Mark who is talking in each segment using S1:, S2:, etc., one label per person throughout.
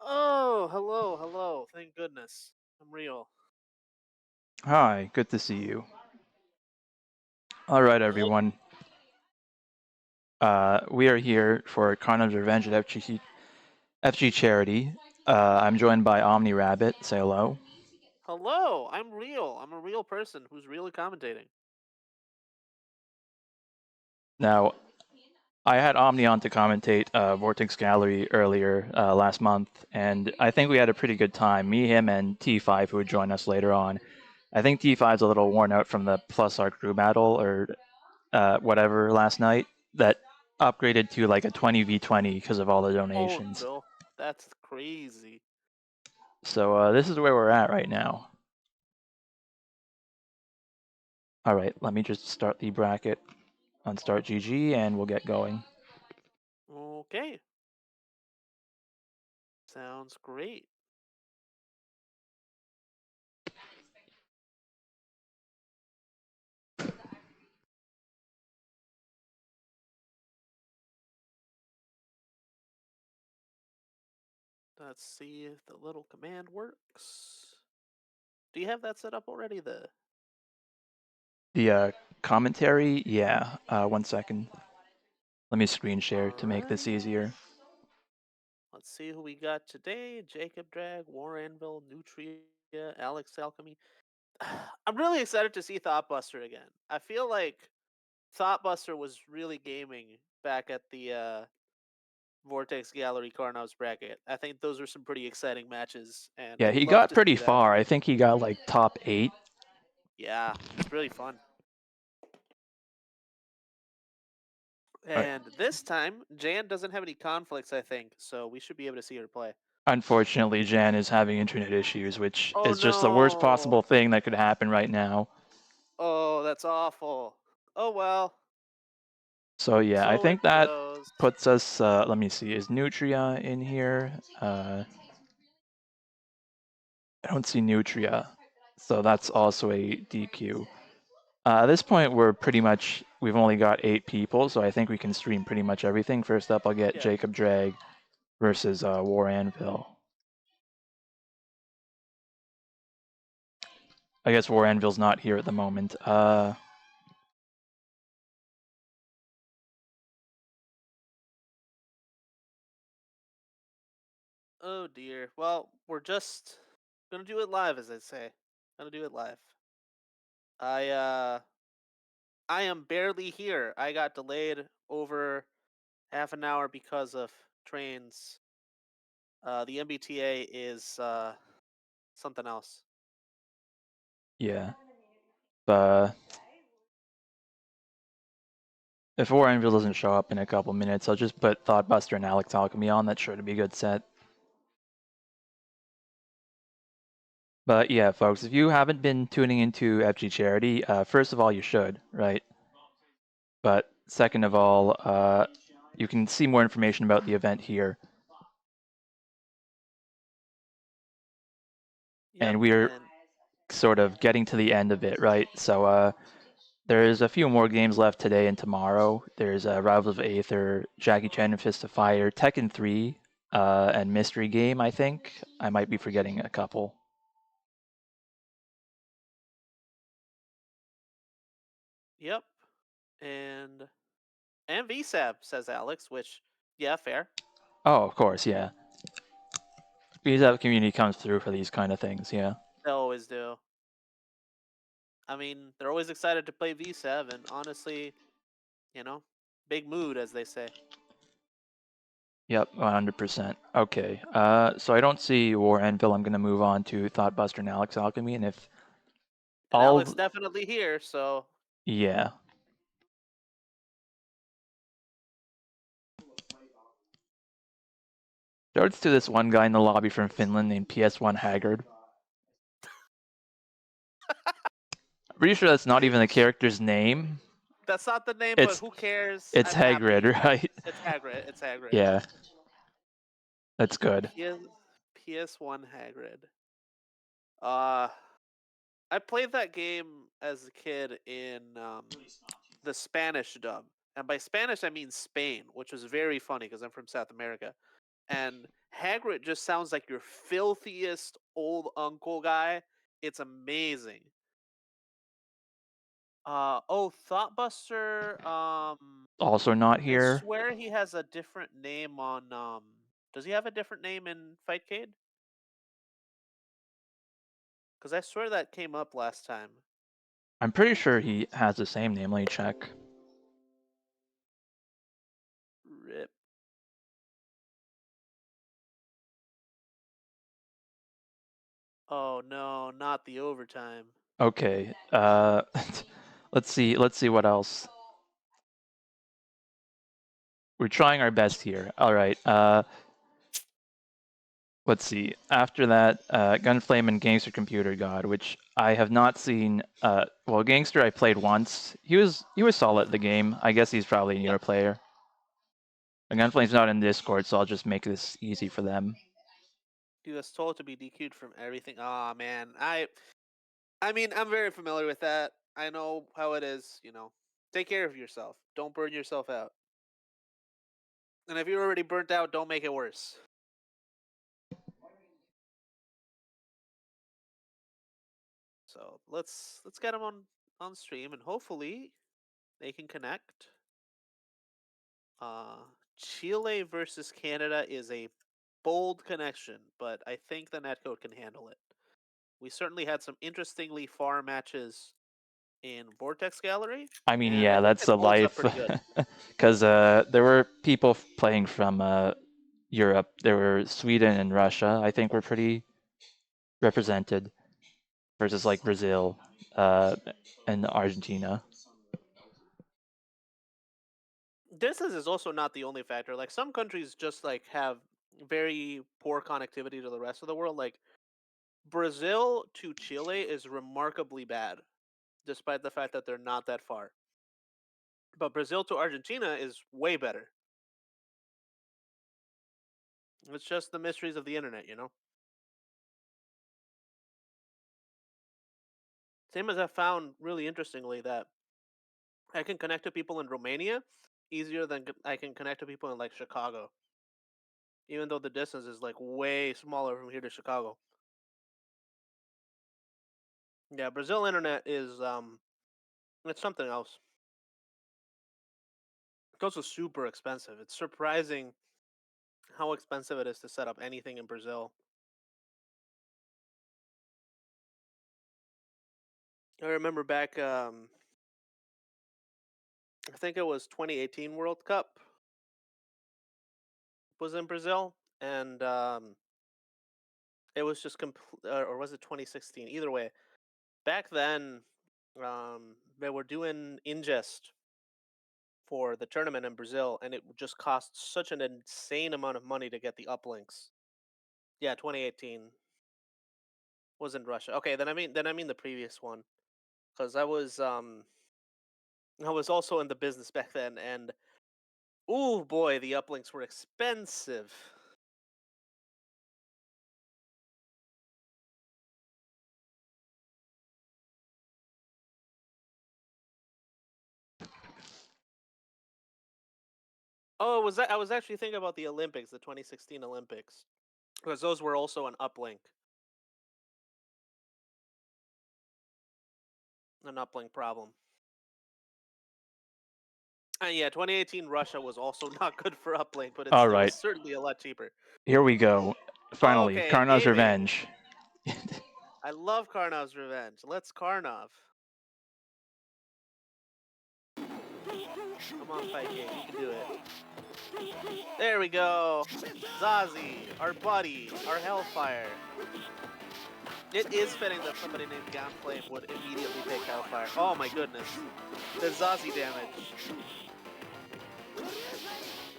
S1: Oh, hello, hello. Thank goodness. I'm real.
S2: Hi, good to see you. All right,
S1: Yep.
S2: everyone. We are here for Karnov's Revenge at FG Charity. I'm joined by Omni Rabbit. Say hello.
S1: Hello, I'm real. I'm a real person who's really commentating.
S2: Now, I had Omni on to commentate Vortex Gallery earlier last month, and I think we had a pretty good time. Me, him, and T5, who would join us later on. I think T5's a little worn out from the Plus Art Crew battle or whatever last night that upgraded to like a 20v20 because of all the
S1: Oh
S2: donations.
S1: no, that's crazy.
S2: So this is where we're at right now. All right, let me just start the bracket on Start GG and we'll get going.
S1: Okay, sounds great. Let's see if the little command works. Do you have that set up already?
S2: The commentary, yeah, 1 second. Let me screen share
S1: All
S2: to make this
S1: right.
S2: easier.
S1: Let's see who we got today. Jacob Drag, War Anvil, Nutria, Alex Alchemy. I'm really excited to see Thoughtbuster again. I feel like Thoughtbuster was really gaming back at the Vortex Gallery Karnov's bracket. I think those were some pretty exciting matches, and I
S2: Yeah,
S1: would
S2: he
S1: love
S2: got
S1: to
S2: pretty
S1: see that
S2: far.
S1: again.
S2: I think he got like top 8.
S1: Yeah, it's really fun.
S2: All right.
S1: And this time, Jan doesn't have any conflicts, I think, so we should be able to see her play.
S2: Unfortunately, Jan is having internet issues, which
S1: Oh
S2: is just the worst
S1: no!
S2: possible thing that could happen right now.
S1: Oh, that's awful. Oh well,
S2: So yeah, I
S1: so it
S2: think that
S1: goes.
S2: puts us. Let me see. Is Nutria in here? I don't see Nutria, so that's also a DQ. At this point, we've only got 8 people, so I think we can stream pretty much everything. First up, I'll get
S1: Yeah.
S2: Jacob Drag versus War Anvil. I guess War Anvil's not here at the moment.
S1: Oh dear. Well, we're just gonna do it live, as I say. Gonna do it live. I I am barely here. I got delayed over half an hour because of trains. The MBTA is something else.
S2: Yeah. Uh, if War Anvil doesn't show up in a couple minutes, I'll just put Thoughtbuster and Alex Alchemy on. That's sure to be a good set. But yeah, folks, if you haven't been tuning into FG Charity, first of all, you should, right? But second of all, you can see more information about the event here.
S1: Yep,
S2: And we're
S1: and
S2: sort of getting to the end of it, right? So there's a few more games left today and tomorrow. There's Rivals of Aether, Jackie Chan and Fist of Fire, Tekken 3, and Mystery Game, I think. I might be forgetting a couple.
S1: yep, and VSAB says Alex, which yeah, fair.
S2: Oh, of course, yeah. Because that community comes through for these kind of things, yeah.
S1: They always do. I mean, they're always excited to play VSAB, and honestly, big mood, as they say.
S2: Yep, 100%. Okay, so I don't see War Anvil. I'm going to move on to Thoughtbuster and Alex Alchemy, and if
S1: And Alex
S2: all...
S1: definitely here, so
S2: Yeah. Shouts to this one guy in the lobby from Finland named PS1 Haggard. Pretty sure that's not even the character's name.
S1: that's not the name, but
S2: It's
S1: who cares?
S2: it's
S1: I'm
S2: Hagrid,
S1: happy.
S2: right?
S1: It's Hagrid. It's Hagrid.
S2: Yeah, that's good.
S1: PS PS1 Hagrid. Uh I played that game as a kid in the Spanish dub. And by Spanish I mean Spain, which was very funny because I'm from South America. and Hagrid just sounds like your filthiest old uncle guy. It's amazing. Oh, Thoughtbuster.
S2: Also not
S1: I
S2: here.
S1: swear he has a different name on. Does he have a different name in Fightcade? Because I swear that came up last time.
S2: I'm pretty sure he has the same name. Let me check.
S1: Rip. Oh no, not the overtime.
S2: Okay. Let's see what else. We're trying our best here. All right. Let's see. After that, Gunflame and Gangster Computer God, which I have not seen. Well, Gangster I played once. He was solid at the game. I guess he's probably a
S1: Yep.
S2: newer player. And Gunflame's not in Discord, so I'll just make this easy for them.
S1: He was told to be DQ'd from everything. Oh man, I mean, I'm very familiar with that. I know how it is. Take care of yourself. Don't burn yourself out. And if you're already burnt out, don't make it worse. So let's get them on stream, and hopefully they can connect. Uh, Chile versus Canada is a bold connection, but I think the netcode can handle it. We certainly had some interestingly far matches in Vortex Gallery,
S2: I mean,
S1: and I
S2: yeah,
S1: think
S2: that's
S1: it
S2: the
S1: holds up
S2: life.
S1: pretty good.
S2: Because there were people playing from Europe. There were Sweden and Russia. I think were pretty represented versus like Brazil and Argentina.
S1: Distance is also not the only factor. Like some countries just like have very poor connectivity to the rest of the world. Like Brazil to Chile is remarkably bad, despite the fact that they're not that far. But Brazil to Argentina is way better. It's just the mysteries of the internet. Same as I found really interestingly that I can connect to people in Romania easier than I can connect to people in like Chicago, even though the distance is like way smaller from here to Chicago. Yeah, Brazil internet is it's something else. It's also super expensive. It's surprising how expensive it is to set up anything in Brazil. I remember back, I think it was 2018 World Cup was in Brazil, and it was just or was it 2016? Either way, back then, they were doing ingest for the tournament in Brazil, and it just cost such an insane amount of money to get the uplinks. Yeah, 2018 was in Russia. Okay, then I mean the previous one because I was also in the business back then, and oh boy, the uplinks were expensive. Oh, was that? I was actually thinking about the Olympics, the 2016 Olympics, because those were also an uplink problem. And yeah, 2018 Russia was also not good for uplink, but
S2: All
S1: it was
S2: right,
S1: certainly a lot cheaper.
S2: here we go. Finally,
S1: Okay,
S2: Karnov's
S1: gaming.
S2: Revenge.
S1: I love Karnov's Revenge. Let's Karnov. Come on, fight game. You can do it. There we go. Zazie, our buddy, our Hellfire. It is fitting that somebody named Gunflame would immediately pick Hellfire. Oh my goodness. The Zazie damage.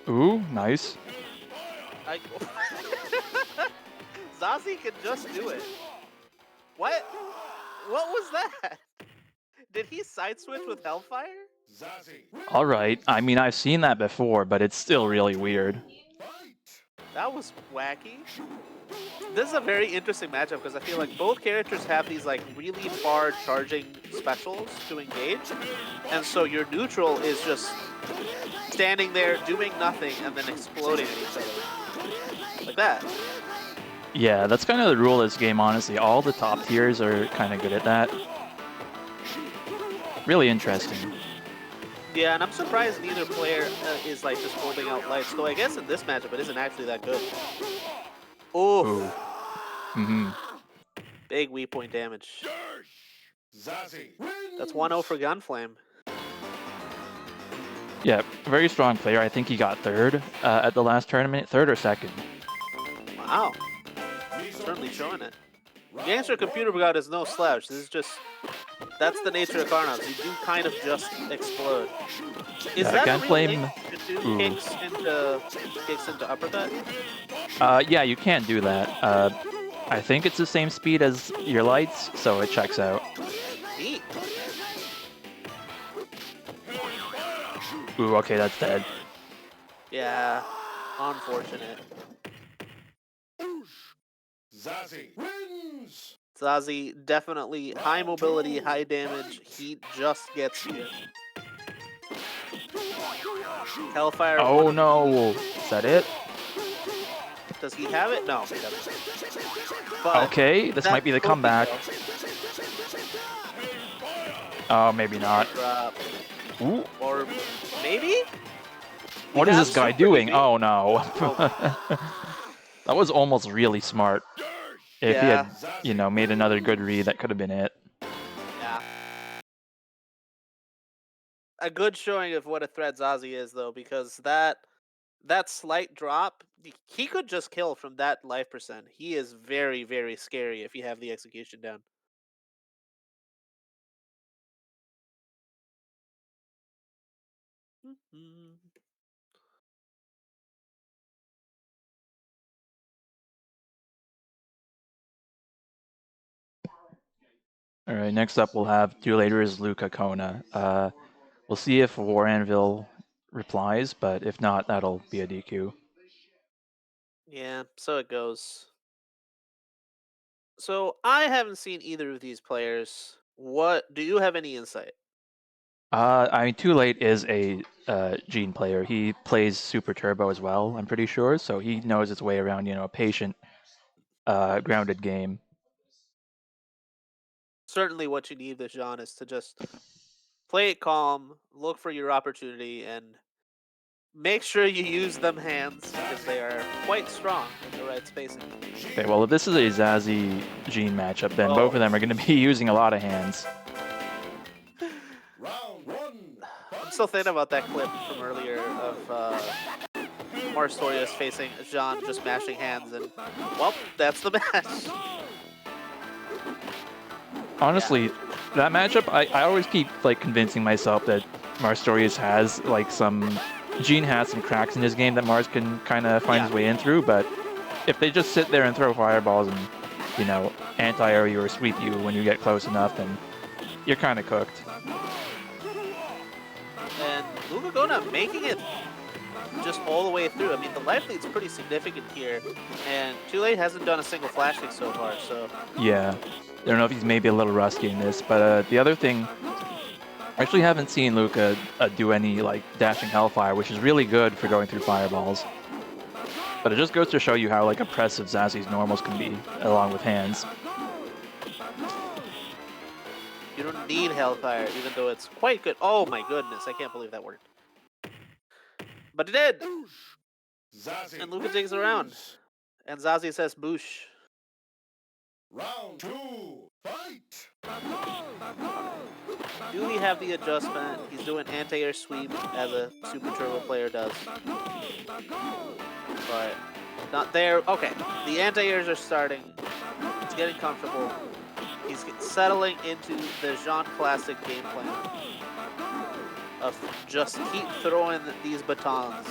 S2: Ooh, nice.
S1: I Zazie can just do it. What? What was that? Did he side switch with Hellfire?
S2: All right. I mean, I've seen that before, but it's still really weird.
S1: That was wacky. This is a very interesting matchup because I feel like both characters have these like really far charging specials to engage, and so your neutral is just standing there doing nothing and then exploding at each other. bad.
S2: Yeah, that's kind of the rule of this game, honestly. All the top tiers are kind of good at that. Really interesting.
S1: Yeah, and I'm surprised neither player is like just holding out lights. Though I guess in this matchup it isn't actually that good.
S2: Ooh.
S1: Oof.
S2: Mm-hmm.
S1: Big weak point damage.
S3: Zazie
S1: That's 1-0 for
S3: wins.
S1: Gunflame.
S2: Yeah, very strong player. I think he got third at the last tournament. Third or second.
S1: Wow. Certainly
S3: Mizoguchi.
S1: showing it. Gangster
S3: Round
S1: Computer
S3: one.
S1: God is no slouch. This is just that's the nature of Karnov. You do kind of just explode. Is
S2: Yeah,
S1: that a real link?
S2: Gunflame.
S1: To do
S2: Ooh.
S1: kicks into uppercut?
S2: Yeah, you can't do that. I think it's the same speed as your lights, so it checks out.
S1: Neat.
S2: Ooh, okay, that's dead.
S1: Yeah. Unfortunate.
S3: Zazie wins.
S1: Zazie definitely high
S3: Round
S1: mobility,
S3: two.
S1: high damage.
S3: Fight.
S1: He just gets to you. Hellfire, one
S2: Oh
S1: of the.
S2: no, is that it?
S1: Does he have it? No, he doesn't. But
S2: Okay, this
S1: that
S2: might be the
S1: trophy
S2: comeback.
S1: kill.
S2: Oh, maybe
S1: Might
S2: not.
S1: drop.
S2: Ooh,
S1: Or maybe? We
S2: what is
S1: have
S2: this guy
S1: Super
S2: doing?
S1: EV.
S2: Oh no.
S1: Oh,
S2: That was almost really smart. If he
S1: yeah.
S2: had,
S3: Zazie
S2: made another good read,
S3: wins.
S2: that could have been it.
S1: Yeah. A good showing of what a threat Zazie is, though, because that slight drop, he could just kill from that life percent. He is very, very scary if you have the execution down. Mhm.
S2: All right, next up we'll have Duelators Luca Kona. We'll see if War Anvil replies, but if not, that'll be a DQ.
S1: Yeah, so it goes. So I haven't seen either of these players. What do you have any insight?
S2: I mean, Too Late is a Gene player. He plays Super Turbo as well, I'm pretty sure, so he knows his way around, a patient, grounded game.
S1: Certainly, what you need this Jean is to just play it calm, look for your opportunity, and make sure you use them hands because they are quite strong in the right spacing.
S2: Okay, well, if this is a Zazie Gene matchup, then both
S1: Oh,
S2: of them are going to be using a lot of hands.
S3: Round one.
S1: I'm still thinking
S3: Fight.
S1: about that clip from earlier of Marstorius facing Jean just mashing hands, and well, that's the match. Yeah,
S2: Honestly, that matchup, I always keep like convincing myself that Marstorius has like some Gene has some cracks in his game that Mars can kind of find
S1: yeah.
S2: his way in through, but if they just sit there and throw fireballs and anti-air you or sweep you when you get close enough, then you're kind of cooked.
S1: And Lugagona making it just all the way through. I mean, the life lead's pretty significant here, and Too Late hasn't done a single flash kick so far, so
S2: Yeah, I don't know if he's maybe a little rusty in this, but the other thing, I actually haven't seen Luca do any like dashing hellfire, which is really good for going through fireballs. But it just goes to show you how like oppressive Zazzy's normals can be, along with hands.
S1: you don't need Hellfire, even though it's quite good. Oh my goodness, I can't believe that worked. But it did!
S3: Zazie
S1: And Luca digs around.
S3: wins.
S1: And Zazie says boosh.
S3: Round two. Fight.
S1: Do we have the adjustment? He's doing anti-air sweep as a Super Turbo player does. But not there. Okay, the anti-airs are starting. It's getting comfortable. He's settling into the Jean Classic game plan of just keep throwing these batons.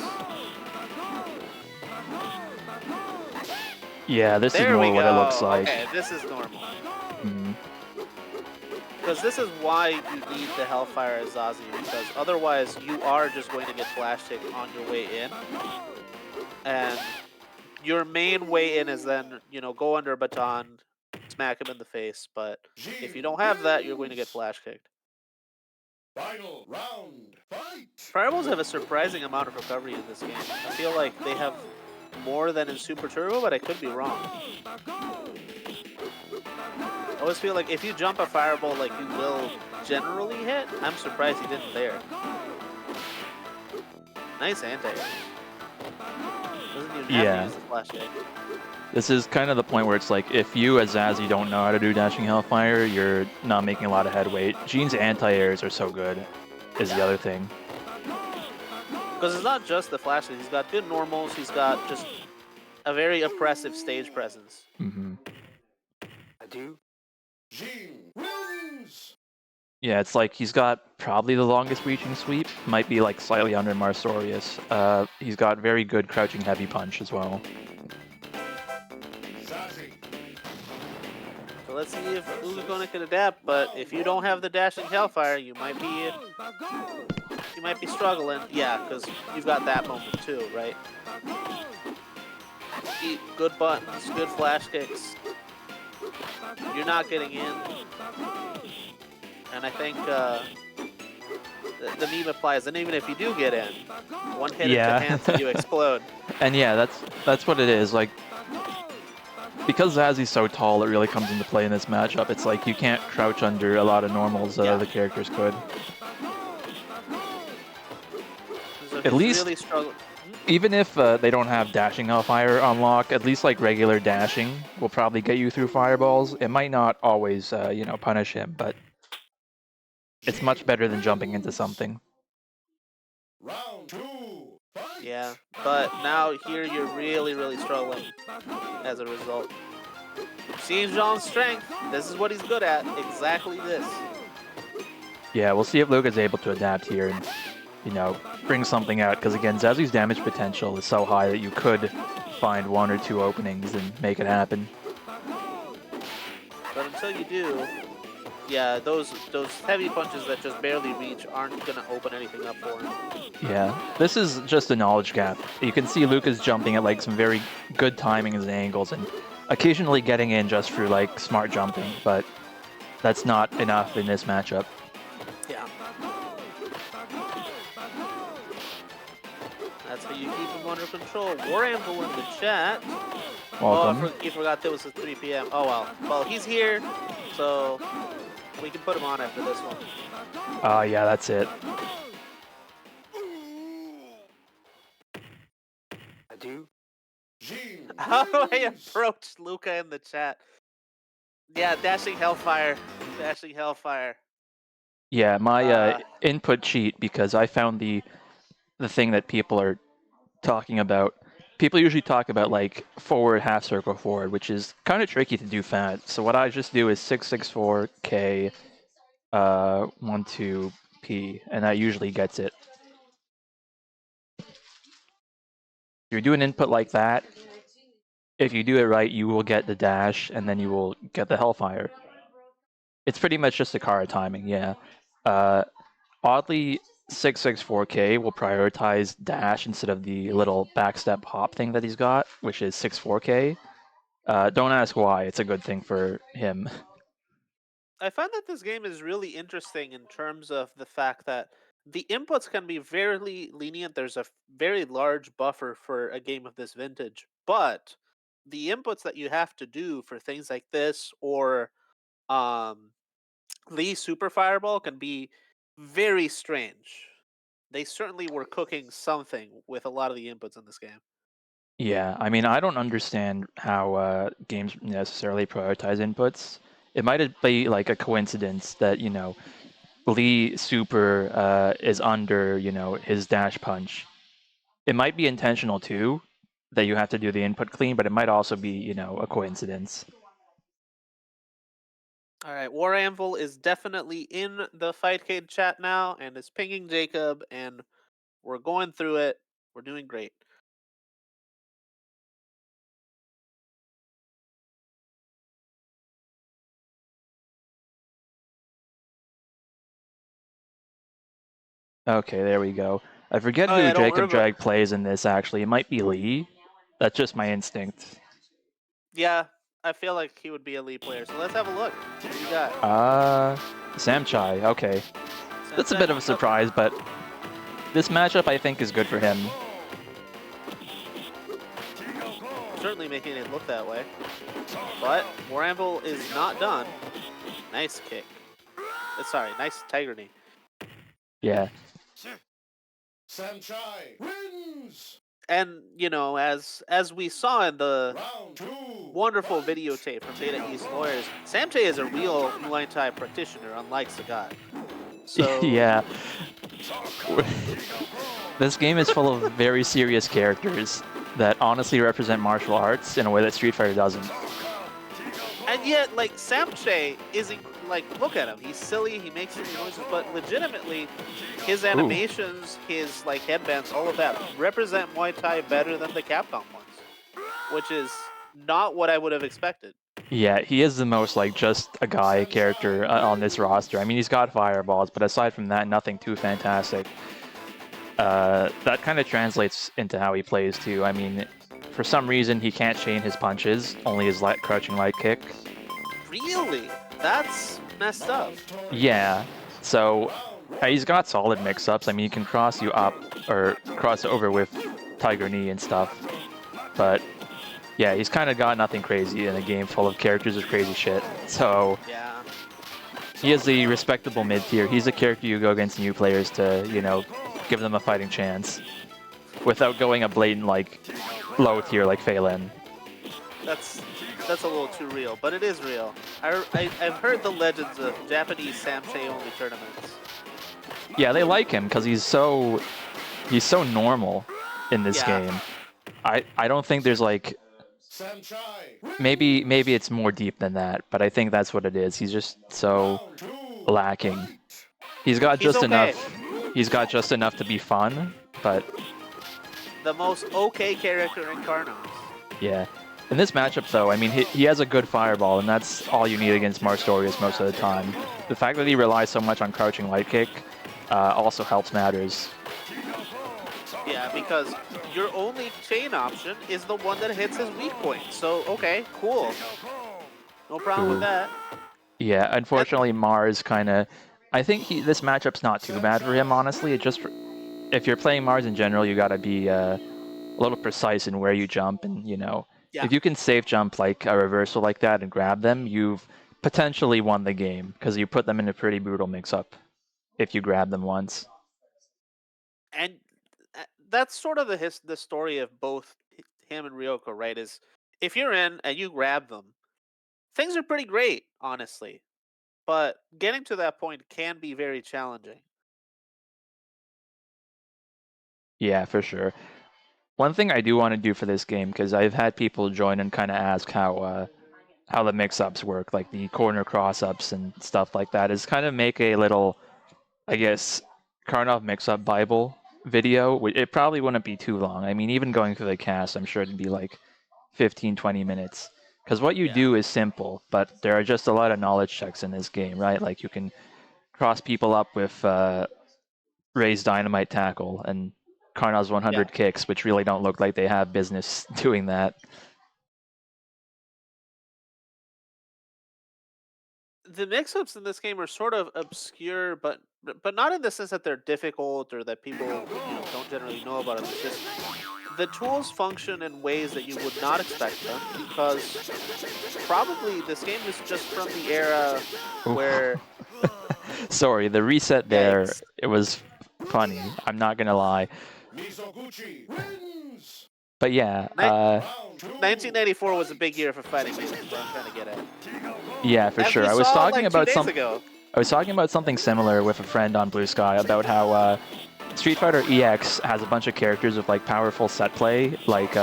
S2: Yeah, this is
S1: There we
S2: more what it looks
S1: go.
S2: like.
S1: Okay, this is normal.
S2: Mhm.
S1: Because this is why you need the Hellfire as Zazie, because otherwise you are just going to get flash kick on your way in. And your main way in is then, go under a baton, smack him in the face, but if you
S3: Gene
S1: don't have that, you're going to get
S3: wins.
S1: flash kicked.
S3: Final round. Fight.
S1: Fireballs have a surprising amount of recovery in this game. I feel like they have more than in Super Turbo, but I could be wrong. I always feel like if you jump a fireball, like you will generally hit. I'm surprised he didn't there. Nice anti-air. Doesn't even have to
S2: Yeah.
S1: use the flash kick.
S2: This is kind of the point where it's like, if you as Zazzy don't know how to do dashing Hellfire, you're not making a lot of headway. Gene's anti-airs are so good, is the other thing.
S1: Because it's not just the flash kick. He's got good normals. He's got just a very oppressive stage presence.
S2: Mm-hmm.
S3: Gene wins.
S2: Yeah, it's like he's got probably the longest reaching sweep. Might be like slightly under Marsorius. He's got very good crouching heavy punch as well.
S3: Zazie.
S1: So let's see if Ulukona can adapt. But if you don't have the dashing Hellfire, you might be struggling. Yeah, because you've got that moment too, right? Good buttons, good flash kicks. You're not getting in. And I think the meme applies. And even if you do get in, one hit into hands and you explode.
S2: And yeah, that's what it is. Like, because Zazzy's so tall, it really comes into play in this matchup. It's like you can't crouch under a lot of normals that other characters could.
S1: So
S2: At least,
S1: really
S2: even if they don't have dashing Hellfire on lock, at least like regular dashing will probably get you through fireballs. It might not always, punish him, but it's much better than jumping into something.
S3: Round 2. Fight.
S1: Yeah, but now here you're really, really struggling as a result. Seeing Jean's strength, this is what he's good at. Exactly this.
S2: Yeah, we'll see if Luca's able to adapt here and, bring something out. Because again, Zazzy's damage potential is so high that you could find one or two openings and make it happen.
S1: But until you do, yeah, those heavy punches that just barely reach aren't gonna open anything up for him.
S2: Yeah, this is just a knowledge gap. You can see Luca's jumping at like some very good timings and angles, and occasionally getting in just through like smart jumping, but that's not enough in this matchup.
S1: Yeah. That's how you keep him under control. War Anvil in the chat.
S2: Welcome.
S1: Oh, he forgot there was a 3 p.m. Oh well. Well, he's here, so we can put him on after this one.
S2: Yeah, that's it.
S3: Gene
S1: How do I
S3: wins.
S1: approach Luca in the chat? Yeah, dashing Hellfire. Dashing Hellfire.
S2: Yeah, my input cheat, because I found the thing that people are talking about. People usually talk about like forward half circle forward, which is kind of tricky to do fat. So what I just do is 664K 12P, and that usually gets it. If you're doing input like that, if you do it right, you will get the dash, and then you will get the Hellfire. It's pretty much just a Kara timing, yeah. Oddly, 664K will prioritize dash instead of the little backstep hop thing that he's got, which is 64K. Don't ask why, it's a good thing for him.
S1: I find that this game is really interesting in terms of the fact that the inputs can be very lenient. There's a very large buffer for a game of this vintage, but the inputs that you have to do for things like this or um, Lee Super Fireball can be very strange. They certainly were cooking something with a lot of the inputs in this game.
S2: Yeah, I mean, I don't understand how games necessarily prioritize inputs. It might be like a coincidence that, Lee Super is under, his dash punch. It might be intentional too, that you have to do the input clean, but it might also be, a coincidence.
S1: All right, War Anvil is definitely in the Fightcade chat now and is pinging Jacob, and we're going through it. We're doing great.
S2: Okay, there we go. I forget
S1: Oh
S2: who
S1: yeah, don't
S2: Jacob
S1: remember.
S2: Drag plays in this, actually. It might be Lee. That's just my instinct.
S1: Yeah, I feel like he would be a lead player. So let's have a look. What do you got?
S2: Samchai, okay. That's a bit of a surprise, but this matchup I think is good for him.
S1: certainly making it look that way. But War Anvil is not done. Nice kick. Sorry, nice tiger knee.
S2: Yeah.
S3: Samchai wins.
S1: And as we saw in the
S3: Round 2.
S1: wonderful
S3: Fight.
S1: videotape from Data East Lawyers, Samche is a real Muay Thai practitioner, unlike Sagat. So
S2: Yeah. This game is full of very serious characters that honestly represent martial arts in a way that Street Fighter doesn't.
S1: and yet, like Samche isn't like look at him. He's silly. He makes silly noises, but legitimately, his
S2: Ooh.
S1: animations, his like headbands, all of that represent Muay Thai better than the Capcom ones, which is not what I would have expected.
S2: Yeah, he is the most like just a guy character on this roster. I mean, he's got fireballs, but aside from that, nothing too fantastic. That kind of translates into how he plays too. I mean, for some reason he can't chain his punches, only his crouching light kick.
S1: Really, that's messed up.
S2: Yeah, so he's got solid mix-ups. I mean, he can cross you up or cross over with Tiger Knee and stuff, but yeah, he's kind of got nothing crazy in a game full of characters with crazy shit. So
S1: Yeah.
S2: he is the respectable mid-tier. He's a character you go against new players to, give them a fighting chance without going a blatant, like, low tier like Phelan.
S1: That's a little too real, but it is real. I've heard the legends of Japanese Samche only tournaments.
S2: Yeah, they like him because he's so normal in this
S1: Yeah.
S2: game. I don't think there's like
S3: Samchai.
S2: maybe it's more deep than that, but I think that's what it is. He's just so
S3: Round 2.
S2: lacking.
S3: Fight.
S2: He's got
S1: He's
S2: just
S1: okay.
S2: enough. He's got just enough to be fun, but
S1: The most okay character in Karnov.
S2: yeah. In this matchup, though, I mean, he has a good fireball, and that's all you need against Marstorius most of the time. The fact that he relies so much on crouching light kick also helps matters.
S1: Yeah, because your only chain option is the one that hits his weak point. So, okay, cool. No problem with
S2: Ooh.
S1: that.
S2: Yeah, unfortunately, Mars kind of... I think this matchup's not too bad for him, honestly. It just... If you're playing Mars in general, you gotta be a little precise in where you jump, and,
S1: Yeah.
S2: if you can safe jump like a reversal like that and grab them, you've potentially won the game, because you put them in a pretty brutal mix-up if you grab them once.
S1: And that's sort of the story of both him and Ryoko, right? Is if you're in and you grab them, things are pretty great, honestly. But getting to that point can be very challenging.
S2: Yeah, for sure. One thing I do want to do for this game, because I've had people join and kind of ask how the mix-ups work, like the corner cross-ups and stuff like that, is kind of make a little, I guess, Karnov mix-up Bible video. It probably wouldn't be too long. I mean, even going through the cast, I'm sure it'd be like 15, 20 minutes. Because what you
S1: Yeah.
S2: do is simple, but there are just a lot of knowledge checks in this game, right? Like you can cross people up with raised dynamite tackle and Karnav's
S1: Yeah.
S2: 100 kicks, which really don't look like they have business doing that.
S1: The mix-ups in this game are sort of obscure, but not in the sense that they're difficult or that people don't generally know about them. It's just the tools function in ways that you would not expect them because probably this game is just from the era where
S2: Sorry, the reset there,
S1: yikes.
S2: it was funny. I'm not gonna lie.
S3: Mizoguchi wins.
S2: But yeah,
S3: Round 2.
S1: 1994 was a big year for fighting games. Is what I'm trying to get at.
S2: yeah, for
S1: As
S2: sure.
S1: we
S2: I was
S1: saw
S2: talking
S1: like 2
S2: about
S1: days ago.
S2: something similar with a friend on Blue Sky about how Street Fighter EX has a bunch of characters with like powerful set play, like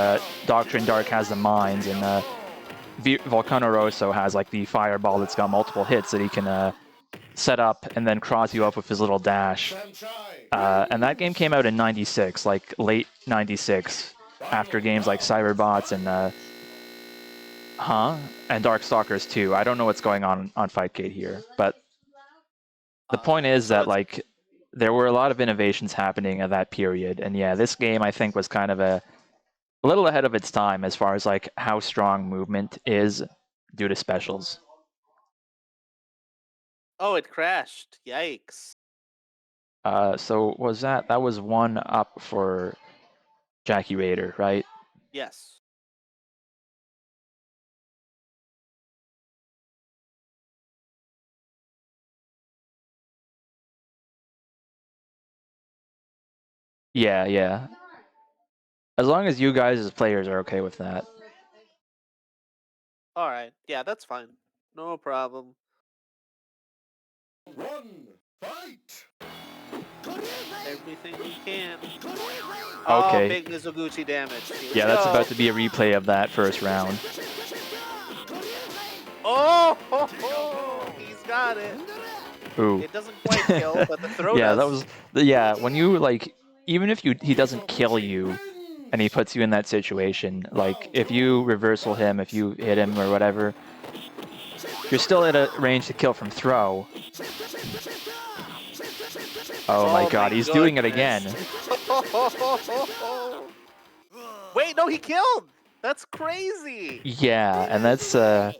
S2: Doctrine Dark has the mines, and Volcano Rosso has like the fireball that's got multiple hits that he can set up and then cross you up with his little dash.
S3: Samchai.
S2: And that game came out in '96, like late '96, after games like Cyberbots and and Darkstalkers 2. I don't know what's going on Fightgate here, but the point is
S1: So
S2: that
S1: it's
S2: like there were a lot of innovations happening at that period, and yeah, this game I think was kind of a little ahead of its time as far as like how strong movement is due to specials.
S1: oh, it crashed. Yikes.
S2: So was that was one up for Jackie Raider, right?
S1: Yes.
S2: Yeah, yeah. As long as you guys as players are okay with that.
S1: All right. Yeah, that's fine. No problem.
S3: One, fight!
S1: Everything we can. Oh,
S2: Okay.
S1: big Mizoguchi damage. Here we
S2: Yeah, that's
S1: go.
S2: about to be a replay of that first round.
S1: Oh, ho, ho, he's got it.
S2: Ooh.
S1: It doesn't quite kill, but the throw
S2: Yeah, that
S1: does.
S2: was yeah, when you like even if he doesn't kill you and he puts you in that situation, like if you reversal him, if you hit him or whatever, you're still at a range to kill from throw. Oh my
S1: Oh my
S2: god, he's doing it again.
S1: goodness. Wait, no, he killed. That's crazy.
S2: Yeah, and that's the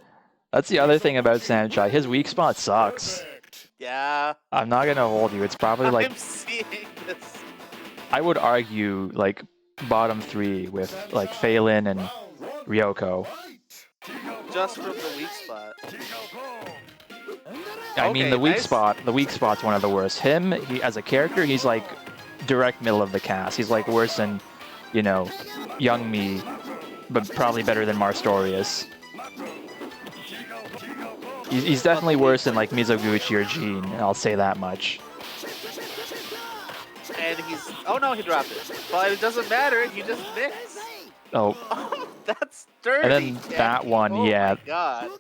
S2: other thing about Sanchai. His weak spot sucks.
S3: Perfect.
S1: Yeah,
S2: I'm not gonna hold you. It's probably like
S1: I'm seeing this.
S2: I would argue like bottom 3 with like Phelan and
S3: Round one,
S2: Ryoko.
S3: fight!
S1: Just from the weak spot.
S2: I mean,
S1: Okay, nice.
S2: the weak spot's one of the worst. Him, he as a character, he's like direct middle of the cast. He's like worse than, you know, young me, but probably better than Marstorius. He's
S1: But the
S2: definitely
S1: weak.
S2: worse than like Mizoguchi or Jean. I'll say that much.
S1: And he's. Oh no, he dropped it. But it doesn't matter. You just mix.
S2: Oh,
S1: Oh, that's
S2: and
S1: dirty,
S2: then that
S1: Kenny.
S2: one,
S1: Oh my
S2: yeah.
S1: god.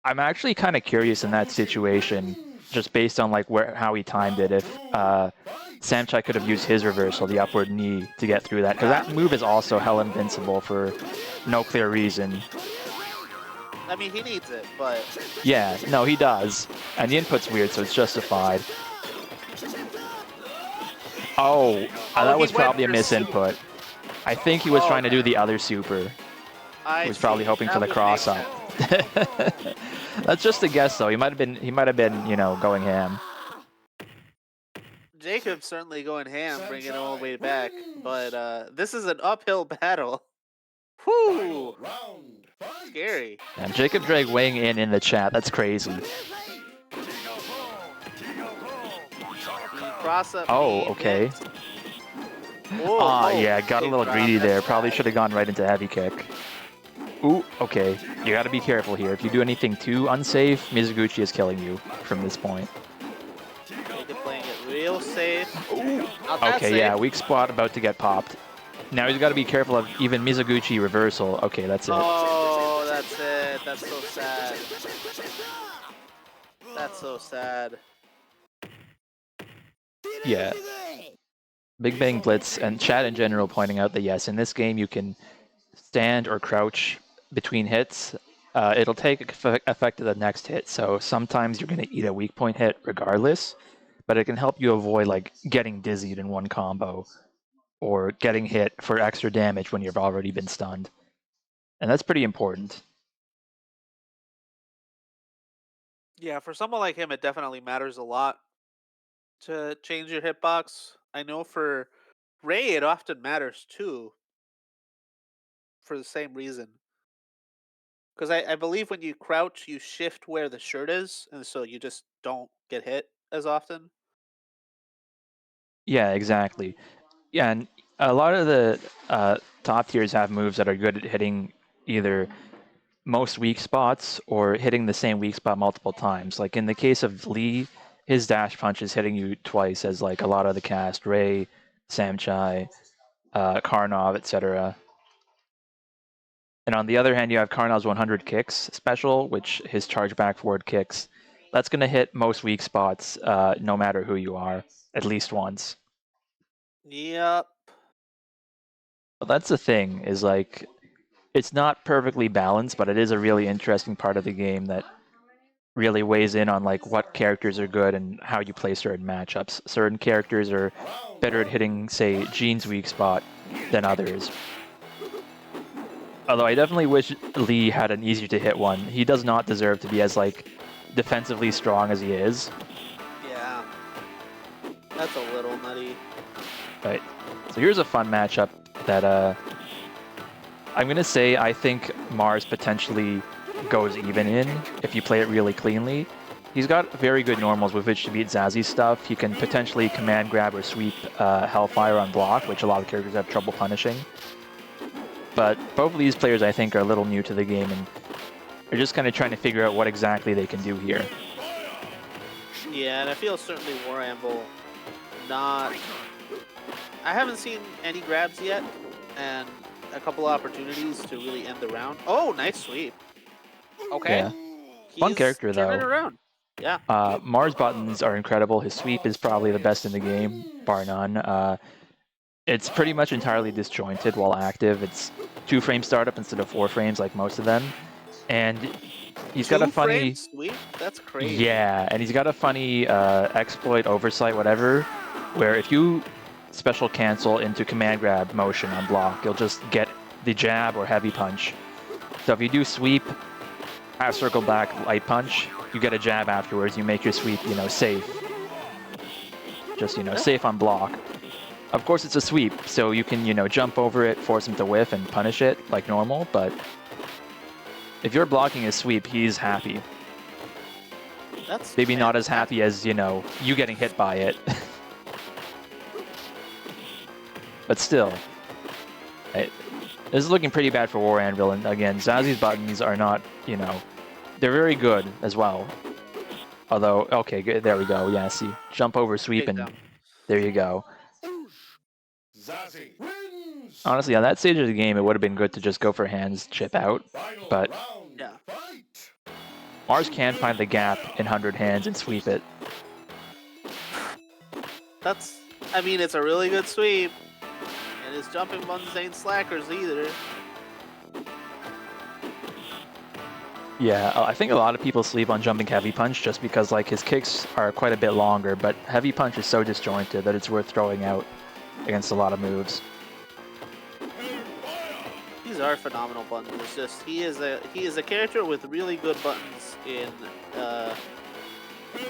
S2: I'm actually kind of curious in that situation, just based on like how he timed it. If Samchai could have used his reversal, the upward knee, to get through that, because
S1: Yeah.
S2: that move is also hell invincible for no clear reason.
S1: I mean, he needs it, but
S2: Yeah, no, he does, and the input's weird, so it's justified. Oh,
S1: oh,
S2: that
S1: he
S2: was
S1: went
S2: probably a
S1: for soup.
S2: misinput. I think he was
S1: Oh,
S2: trying to do
S1: okay.
S2: the other super. He
S1: I
S2: was probably
S1: see.
S2: hoping for
S1: That
S2: the
S1: would make
S2: cross up.
S1: sense.
S2: That's just a guess, though. He might have been, you know, going ham.
S1: Jacob's certainly going ham, bringing it all the way
S3: Sanchai
S1: back.
S3: wins.
S1: But this is an uphill battle. Whew,
S3: Final round, fight!
S1: scary.
S2: And Jacob Drake weighing in the chat. That's crazy.
S1: The cross up
S2: Oh,
S1: knee
S2: okay.
S1: mix. Oh, oh,
S2: Yeah, got a
S1: big
S2: little
S1: drop.
S2: greedy there.
S1: That's
S2: Probably
S1: bad.
S2: should have gone right into heavy kick. Ooh, okay. You got to be careful here. If you do anything too unsafe, Mizuguchi is killing you from this point.
S1: Jacob playing it real safe.
S2: Ooh.
S1: Not that
S2: Okay,
S1: safe.
S2: yeah, weak spot about to get popped. Now he's got to be careful of even Mizuguchi reversal. Okay, that's it.
S1: Oh, that's it. That's so sad. That's so sad.
S2: Yeah. Big Bang Blitz and chat in general pointing out that yes, in this game you can stand or crouch between hits. It'll take effect of the next hit, so sometimes you're going to eat a weak point hit regardless, but it can help you avoid like getting dizzied in one combo or getting hit for extra damage when you've already been stunned. And that's pretty important.
S1: Yeah, for someone like him, it definitely matters a lot to change your hitbox. I know for Ray, it often matters too, for the same reason. Because I believe when you crouch, you shift where the shirt is, and so you just don't get hit as often.
S2: Yeah, exactly. Yeah, and a lot of the top tiers have moves that are good at hitting either most weak spots or hitting the same weak spot multiple times. Like in the case of Lee, his dash punch is hitting you twice, as like a lot of the cast, Ray, Samchai, Karnov, etc. And on the other hand, you have Karnov's 100 kicks special, which his charge back forward kicks. That's going to hit most weak spots, no matter who you are, at least once.
S1: Yep.
S2: But that's the thing, is like, it's not perfectly balanced, but it is a really interesting part of the game that really weighs in on like what characters are good and how you play certain matchups. Certain characters are
S3: Round
S2: better at
S3: one,
S2: hitting, say,
S3: fight!
S2: Jean's weak spot than others. Although I definitely wish Lee had an easier to hit one. He does not deserve to be as like defensively strong as he is.
S1: Yeah. That's a little nutty.
S2: Right. So here's a fun matchup that I'm gonna say I think Mars potentially goes even in if you play it really cleanly. He's got very good normals with which to beat Zazi's stuff. He can potentially command grab or sweep Hellfire on block, which a lot of characters have trouble punishing. But both of these players, I think, are a little new to the game, and they're just kind of trying to figure out what exactly they can do here.
S1: Yeah, and I feel certainly War Anvil not... I haven't seen any grabs yet, and a couple of opportunities to really end the round. Oh, nice sweep. Okay.
S2: Yeah. Fun character,
S1: Turning it
S2: though.
S1: around. Yeah.
S2: Mars buttons are incredible. His sweep is probably the best in the game, bar none. It's pretty much entirely disjointed while active. It's 2-frame startup instead of 4 frames like most of them. And he's got a funny...
S1: 2-frame sweep? That's crazy.
S2: Yeah, and he's got a funny exploit, oversight, whatever, where if you special cancel into command grab motion on block, you'll just get the jab or heavy punch. So if you do sweep, half circle back, light punch, you get a jab afterwards, you make your sweep, safe. Just, safe on block. Of course, it's a sweep, so you can, jump over it, force him to whiff, and punish it like normal, but if you're blocking his sweep, he's happy.
S1: That's
S2: maybe not as happy as, you getting hit by it. But still, this is looking pretty bad for War Anvil, and again, Zazi's buttons are not, they're very good as well. Although, okay, good, there we go, yeah, see, jump over sweep, and there you go.
S3: Zazie wins.
S2: Honestly, on that stage of the game, it would have been good to just go for hands, chip out, but
S1: yeah.
S2: Mars can find the gap in 100 hands and sweep it.
S1: I mean, it's a really good sweep, and his jumping buttons ain't slackers either.
S2: Yeah, I think a lot of people sleep on jumping heavy punch just because, like, his kicks are quite a bit longer, but heavy punch is so disjointed that it's worth throwing out against a lot of moves.
S1: These are phenomenal buttons. It's just he is a character with really good buttons in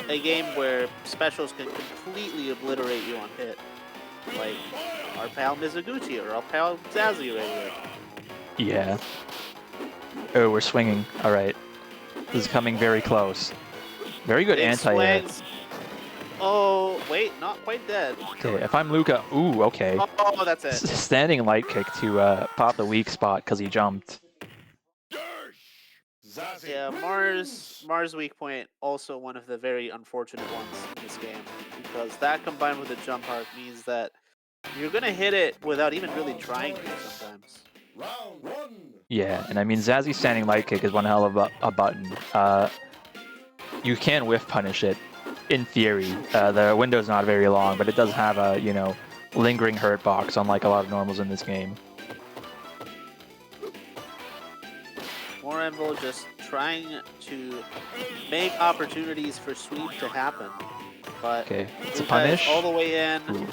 S1: a game where specials can completely obliterate you on hit, like our pal Mizuguchi or our pal Zazie right here.
S2: Yeah. Oh, we're swinging. All right, this is coming very close. Very good anti-hit.
S1: Oh, wait, not quite dead.
S2: Okay, if I'm Luca, ooh, okay.
S1: Oh, that's it.
S2: Standing light kick to pop the weak spot because he jumped.
S1: Yeah, Mars weak point, also one of the very unfortunate ones in this game, because that combined with the jump arc means that you're gonna hit it without even really trying to sometimes.
S3: Round one.
S2: Yeah, and I mean, Zazi's standing light kick is one hell of a button. You can whiff punish it, in theory. The window's not very long, but it does have a, lingering hurt box, unlike a lot of normals in this game.
S1: War Anvil just trying to make opportunities for sweep to happen, but
S2: okay, it's a
S1: Luca
S2: punish.
S1: all the way in.
S2: Ooh.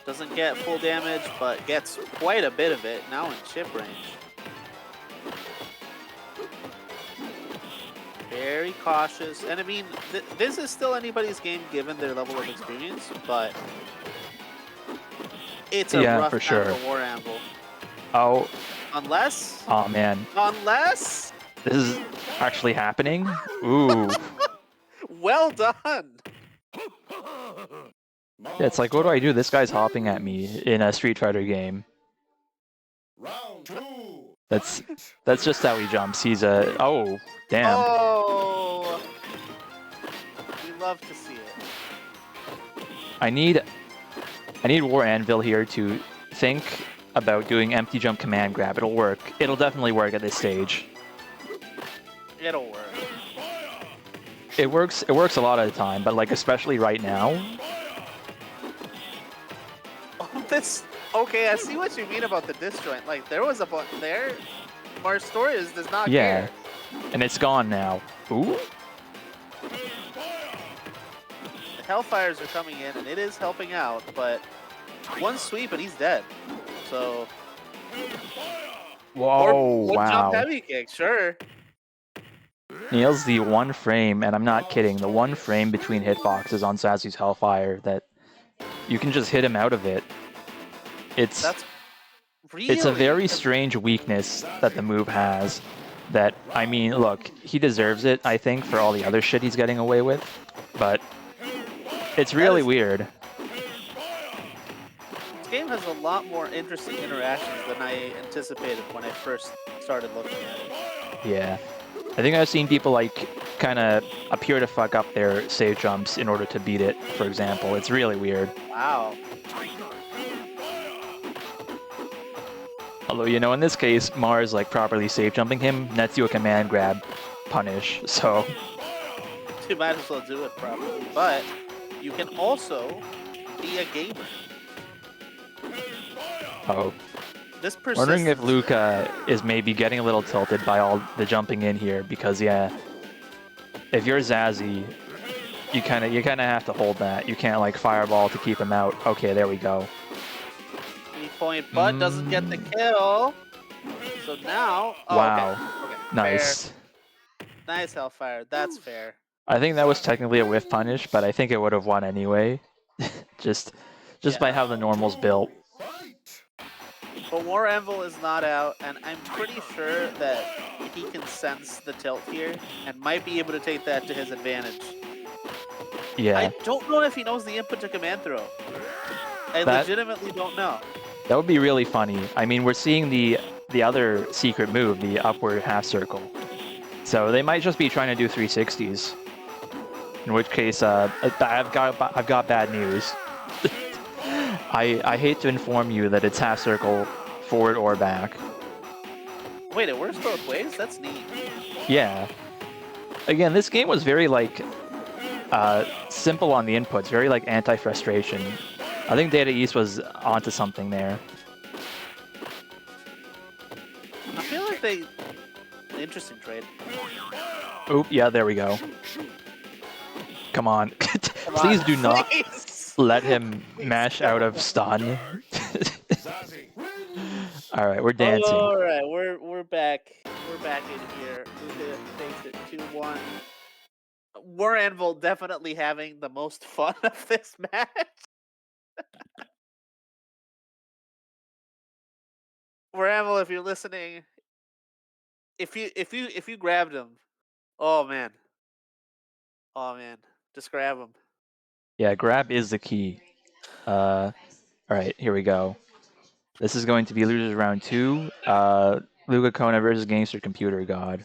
S1: Doesn't get full damage, but gets quite a bit of it now in chip range. Very cautious, and I mean, this is still anybody's game given their level of experience, but it's a rough
S2: for
S1: time
S2: sure.
S1: for War Anvil.
S2: Oh.
S1: Unless.
S2: Oh man.
S1: Unless.
S2: This is actually happening. Ooh.
S1: Well done.
S2: Yeah, it's like, what do I do? This guy's hopping at me in a Street Fighter game.
S3: Round two.
S2: That's just how he jumps. He's a oh damn.
S1: Oh. We love to see it.
S2: I need War Anvil here to think about doing empty jump command grab. It'll work. It'll definitely work at this stage.
S1: It'll work.
S2: It works a lot of the time, but like especially right now.
S1: Oh, this. Okay, I see what you mean about the disjoint. Like there was a button there. Marstorius does not care.
S2: And it's gone now. Ooh.
S1: The Hellfires are coming in, and it is helping out, but one sweep and he's dead. So.
S2: Whoa!
S1: One
S2: Wow.
S1: jump heavy kick, sure.
S2: Nails the one frame, and I'm not kidding, the one frame between hitboxes on Zazi's Hellfire that you can just hit him out of it. It's
S1: That's really
S2: it's a very strange weakness that the move has. that, I mean, look, he deserves it, I think, for all the other shit he's getting away with, but it's
S1: That
S2: really
S1: is,
S2: weird.
S1: this game has a lot more interesting interactions than I anticipated when I first started looking at it.
S2: Yeah. I think I've seen people, like, kind of appear to fuck up their save jumps in order to beat it, for example. It's really weird.
S1: Wow.
S2: Although, you know, in this case, Mars, like, properly save jumping him nets you a command grab punish, so...
S1: You might as well do it properly, but you can also be a gamer.
S2: Oh.
S1: This
S2: Wondering if
S1: persistence.
S2: Luca is maybe getting a little tilted by all the jumping in here, because, yeah, if you're Zazzy, you kind of have to hold that. You can't, like, fireball to keep him out. Okay, there we go.
S1: 3-point, but doesn't get the kill. So now, oh, okay,
S2: Wow.
S1: okay, fair,
S2: Nice.
S1: nice Hellfire. That's fair.
S2: I think that was technically a whiff punish, but I think it would have won anyway. just by
S1: Yeah,
S2: how the normal's built.
S1: but War Anvil is not out, and I'm pretty sure that he can sense the tilt here and might be able to take that to his advantage.
S2: Yeah.
S1: I don't know if he knows the input to command throw. I legitimately don't know.
S2: That would be really funny. I mean, we're seeing the other secret move, the upward half circle. So they might just be trying to do 360s. In which case, I've got bad news. I hate to inform you that it's half circle forward or back.
S1: Wait, it works both ways? That's neat.
S2: Yeah. Again, this game was very, like, simple on the inputs, very, like, anti-frustration. I think Data East was onto something there.
S1: I feel like they... Interesting trade.
S2: Oop, yeah, there we go. Come on.
S1: Come
S2: Please
S1: on,
S2: do not
S1: please.
S2: let him mash out of stun. Alright, we're dancing.
S1: Alright, we're back. We're back in here. Luka takes it 2-1. War Anvil definitely having the most fun of this match. War Anvil, if you're listening, if you grabbed him, oh man. Oh man. Just grab him.
S2: Yeah, grab is the key. Alright, here we go. This is going to be losers round 2. Luca Kona versus Gangster Computer God.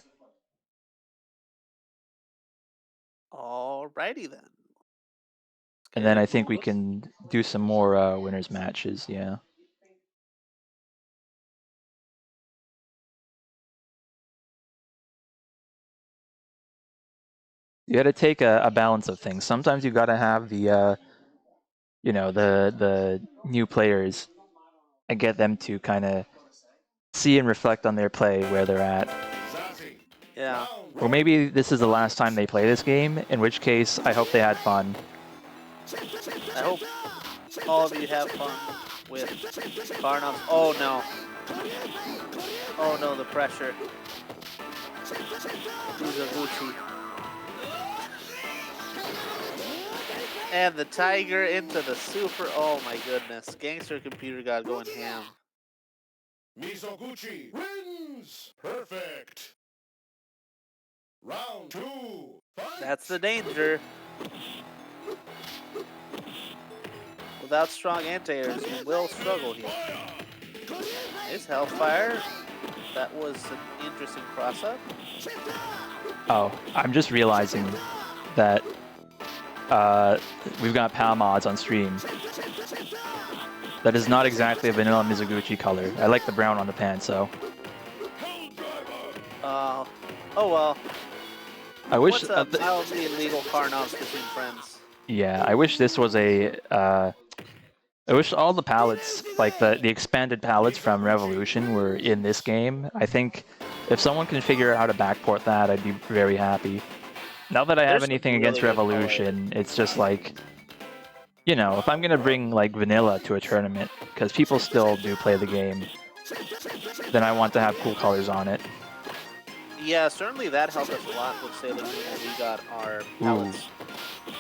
S1: Alrighty then.
S2: And then I
S1: Get
S2: think we
S1: moves.
S2: can do some more winners matches, yeah. You got to take a balance of things. Sometimes you got to have the, you know, the new players and get them to kind of see and reflect on their play where they're at.
S1: Yeah.
S2: Or maybe this is the last time they play this game, in which case I hope they had fun.
S1: I hope all of you have fun with Karnov. Oh no. Oh no, the pressure. Uzaguchi. And the Tiger into the super. Oh my goodness. Gangster Computer God going ham.
S3: Mizoguchi wins. Perfect. Round 2. Fight.
S1: That's the danger. Without strong anti-airs, you will struggle here. Nice Hellfire. That was an interesting cross-up.
S2: Oh, I'm just realizing that we've got PAL mods on stream. That is not exactly a vanilla Mizoguchi color. I like the brown on the pants, so.
S1: Oh well.
S2: I wish.
S1: What's up? Mildly illegal Karnovs between friends.
S2: Yeah, I wish this was a. I wish all the palettes, like the expanded palettes from Revolution, were in this game. I think if someone can figure out how to backport that, I'd be very happy. Not that I have
S1: There's some
S2: anything
S1: really
S2: against
S1: good colors.
S2: Revolution, it's just like, you know, if I'm gonna bring like vanilla to a tournament, because people still do play the game, then I want to have cool colors on it.
S1: Yeah, certainly that helped us a lot with Sailor Moon when we got our palettes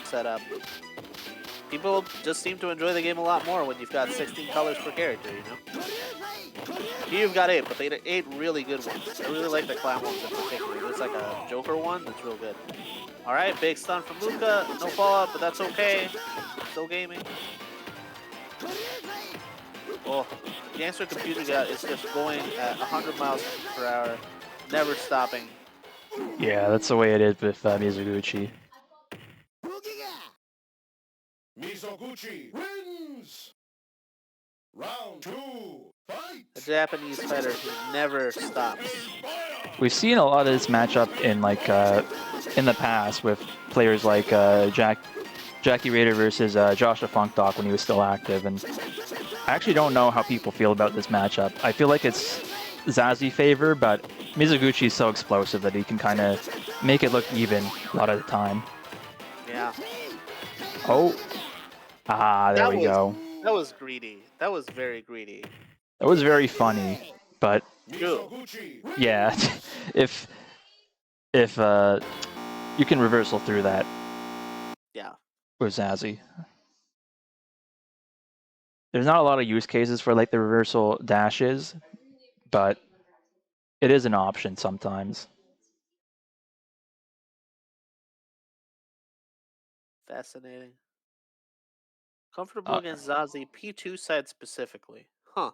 S1: set up. People just seem to enjoy the game a lot more when you've got 16 colors per character, you know? Here you've got 8, but they 8 really good ones. I really like the clown ones in particular. There's like a Joker one that's real good. All right, big stun from Luca. No fallout, but that's okay. Still gaming. Oh, Gangster Computer God is just going at 100 miles per hour, never stopping.
S2: Yeah, that's the way it is with Mizuguchi.
S3: Mizoguchi wins! Round 2, fight!
S1: A Japanese fighter who never stops.
S2: We've seen a lot of this matchup in the past with players like Jackie Raider versus Joshua Funkdok when he was still active, and I actually don't know how people feel about this matchup. I feel like it's Zazie favor, but Mizuguchi is so explosive that he can kind of make it look even a lot of the time.
S1: Yeah.
S2: Oh. Ah, there we go.
S1: That was greedy. That was very greedy.
S2: That was very funny, but
S1: True.
S2: yeah, if you can reversal through that.
S1: Yeah.
S2: With Zazie. There's not a lot of use cases for like the reversal dashes, but it is an option sometimes.
S1: Fascinating. Comfortable against Zazie, P2 side specifically. Huh.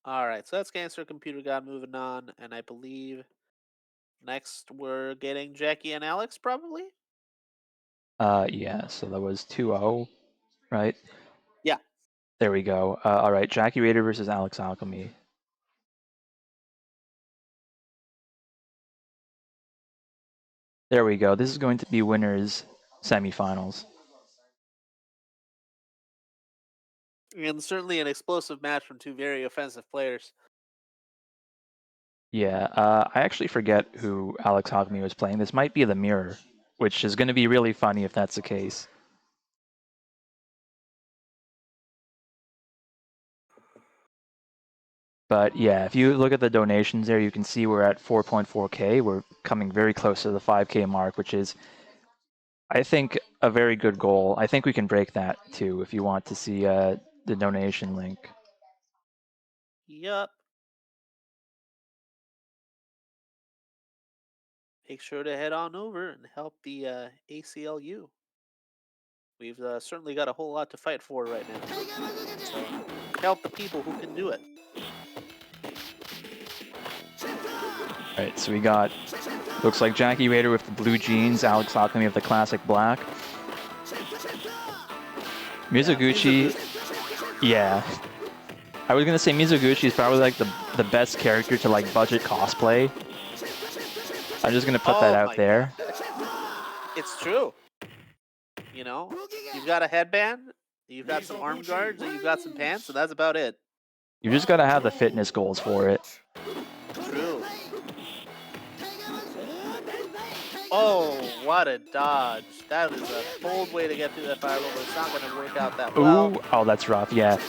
S1: Alright, so that's Gangster Computer God moving on, and I believe next we're getting Jackie and Alex, probably?
S2: Yeah, so that was 2-0, right?
S1: Yeah.
S2: There we go. All right, Jackie Raider versus Alex Alchemy. There we go. This is going to be winners semifinals.
S1: And certainly an explosive match from two very offensive players.
S2: Yeah, I actually forget who Alex Alchemy was playing. This might be the Mirror, which is going to be really funny if that's the case. But yeah, if you look at the donations there, you can see we're at 4.4K. We're coming very close to the 5K mark, which is, I think, a very good goal. I think we can break that too if you want to see the donation link.
S1: Yup. Make sure to head on over and help the ACLU. We've certainly got a whole lot to fight for right now. So help the people who can do it.
S2: All right, so we got, looks like Jackie Raider with the blue jeans, Alex Alchemy with the classic black. Mizuguchi, yeah. I was gonna say Mizuguchi is probably like the best character to like budget cosplay. I'm just gonna put that out there.
S1: It's true. You know, you've got a headband, you've got some arm guards, and you've got some pants, and that's about it.
S2: You just gotta have the fitness goals for it.
S1: True. Oh, what a dodge. That is a bold way to get through that fireball, but it's not going to work out that well.
S2: Ooh, oh, that's rough, yeah.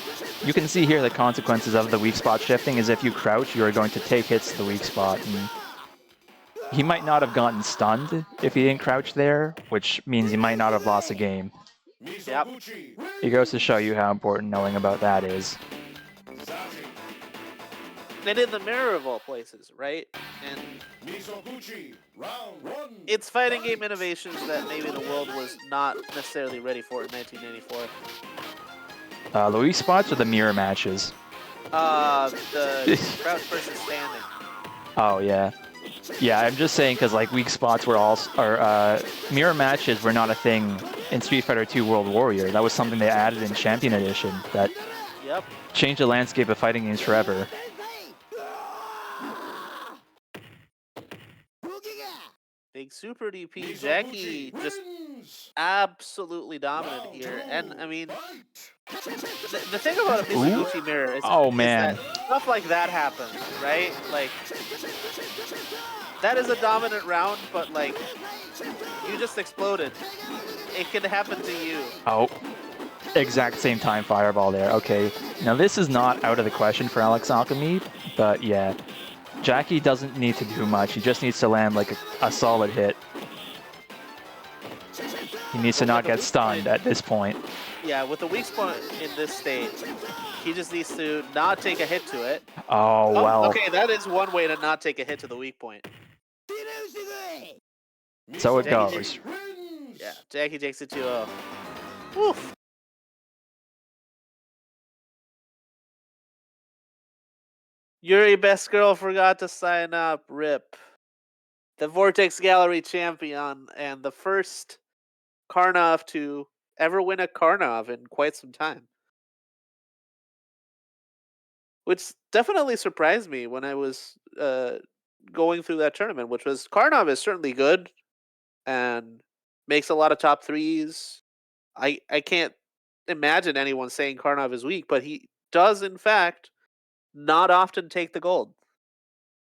S2: You can see here the consequences of the weak spot shifting is if you crouch, you are going to take hits to the weak spot. And he might not have gotten stunned if he didn't crouch there, which means he might not have lost the game.
S1: Yep.
S2: It goes to show you how important knowing about that is.
S1: And in the mirror of all places, right? And it's fighting game innovations that maybe the world was not necessarily ready for in 1994.
S2: The weak spots or the mirror matches?
S1: The crouch versus standing.
S2: Oh, yeah. Yeah, I'm just saying because like weak spots were all, or mirror matches were not a thing in Street Fighter 2 World Warrior. That was something they added in Champion Edition that changed the landscape of fighting games forever.
S1: Big Super DP, Jackie just absolutely dominant here. And I mean, the thing about a Mizuguchi mirror is,
S2: oh, man.
S1: is that stuff like that happens, right? Like, that is a dominant round, but like, you just exploded. It can happen to you.
S2: Oh, exact same time fireball there. Okay, now this is not out of the question for Alex Alchemy, but yeah. Jackie doesn't need to do much. He just needs to land like a solid hit. He needs to not get stunned at this point.
S1: Yeah, with the weak spot in this state, he just needs to not take a hit to it.
S2: Oh,
S1: Oh,
S2: well.
S1: okay, that is one way to not take a hit to the weak point.
S2: So it
S1: Jackie,
S2: goes.
S1: yeah, Jackie takes it 2-0. Woof. Yuri Best Girl forgot to sign up. Rip. The Vortex Gallery champion and the first Karnov to ever win a Karnov in quite some time. Which definitely surprised me when I was going through that tournament, which was Karnov is certainly good and makes a lot of top threes. I can't imagine anyone saying Karnov is weak, but he does in fact not often take the gold.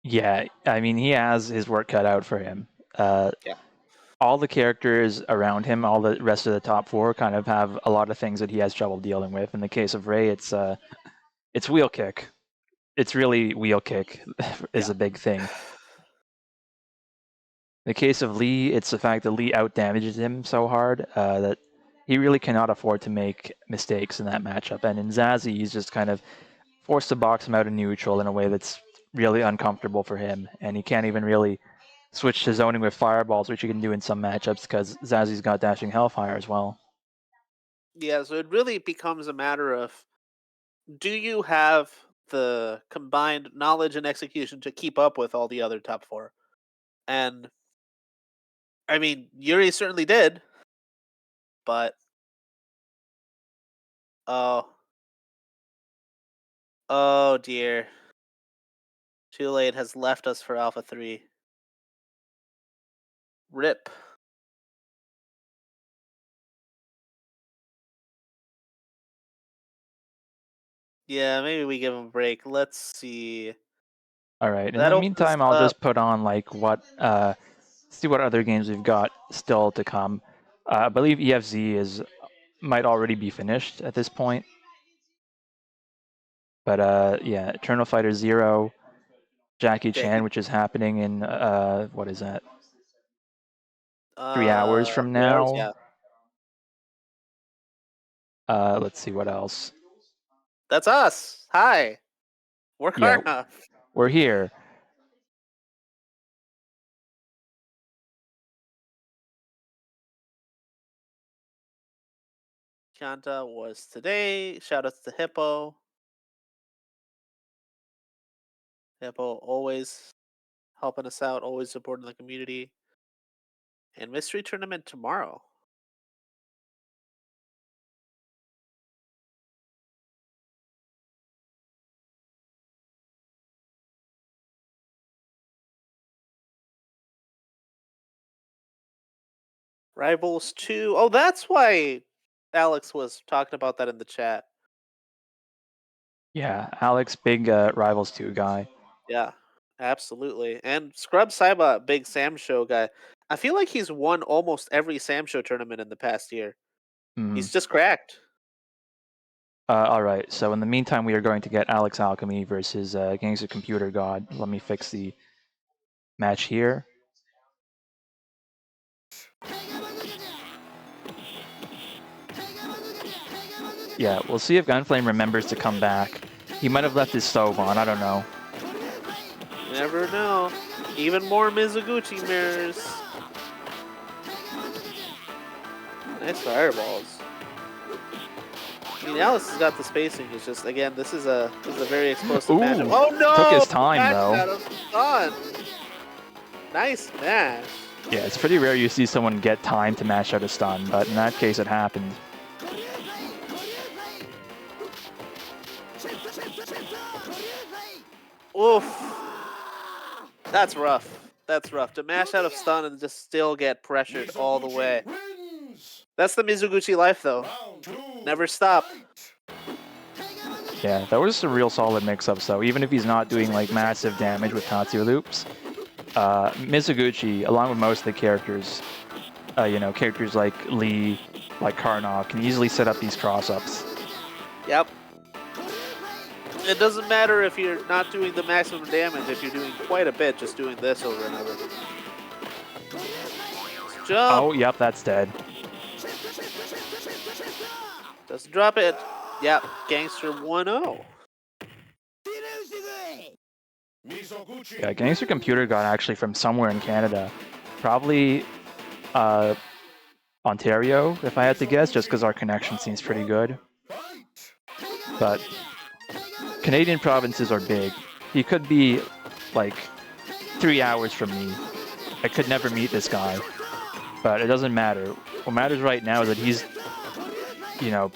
S2: Yeah, I mean, he has his work cut out for him. Uh,
S1: Yeah.
S2: all the characters around him, all the rest of the top four, kind of have a lot of things that he has trouble dealing with. In the case of Ray, it's wheel kick. It's really wheel kick is
S1: Yeah.
S2: a big thing. In the case of Lee, it's the fact that Lee out damages him so hard that he really cannot afford to make mistakes in that matchup. And in Zazie, he's just kind of forced to box him out of neutral in a way that's really uncomfortable for him, and he can't even really switch to zoning with fireballs, which you can do in some matchups because Zazzy's got dashing Hellfire as well.
S1: Yeah, so it really becomes a matter of, do you have the combined knowledge and execution to keep up with all the other top four? And I mean, Yuri certainly did, but oh, oh dear, too late has left us for Alpha 3. Rip. Yeah, maybe we give him a break. Let's see.
S2: All right. In
S1: That
S2: the
S1: opens
S2: meantime, I'll
S1: up.
S2: just put on like what see what other games we've got still to come. I believe EFZ is might already be finished at this point. But yeah, Eternal Fighter Zero, Jackie Chan,
S1: Jackie.
S2: which is happening in what is that? 3 hours from
S1: 3 hours.
S2: now.
S1: Yeah,
S2: Let's see what else.
S1: that's us. Hi, we're
S2: Yeah,
S1: Karna.
S2: we're here.
S1: Kanta was today. Shout outs to Hippo. Hippo always helping us out, always supporting the community. And mystery tournament tomorrow. Rivals 2. Oh, that's why Alex was talking about that in the chat.
S2: Yeah, Alex, big Rivals 2 guy.
S1: Yeah, absolutely. And Scrub Saiba, big Sam Show guy. I feel like he's won almost every Sam Show tournament in the past year.
S2: Mm.
S1: He's just cracked.
S2: All right, so in the meantime, we are going to get Alex Alchemy versus Gangster Computer God. Let me fix the match here. Yeah, we'll see if Gunflame remembers to come back. He might have left his stove on, I don't know.
S1: You never know. Even more Mizuguchi mirrors. Nice fireballs. I mean, Alex has got the spacing. It's just, again, this is a very explosive matchup.
S2: Ooh,
S1: Oh no!
S2: took his time,
S1: Match
S2: though.
S1: out of fun. Nice match.
S2: Yeah, it's pretty rare you see someone get time to mash out a stun, but in that case it happened.
S1: Oof. That's rough. That's rough. To mash out of stun and just still get pressured all the way. That's the Mizuguchi life, though. Never stop.
S2: Yeah, that was a real solid mix-up, so even if he's not doing like massive damage with Tatsu loops, Mizuguchi, along with most of the characters, you know, characters like Lee, like Karnov, can easily set up these cross-ups.
S1: Yep. It doesn't matter if you're not doing the maximum damage, if you're doing quite a bit, just doing this over and over. Jump!
S2: Oh, yep, that's dead.
S1: Doesn't drop it. Yep, Gangster 1-0.
S2: Yeah, Gangster Computer got actually from somewhere in Canada. Probably uh, Ontario, if I had to guess, just because our connection seems pretty good. But Canadian provinces are big. He could be like 3 hours from me. I could never meet this guy, but it doesn't matter. What matters right now is that he's,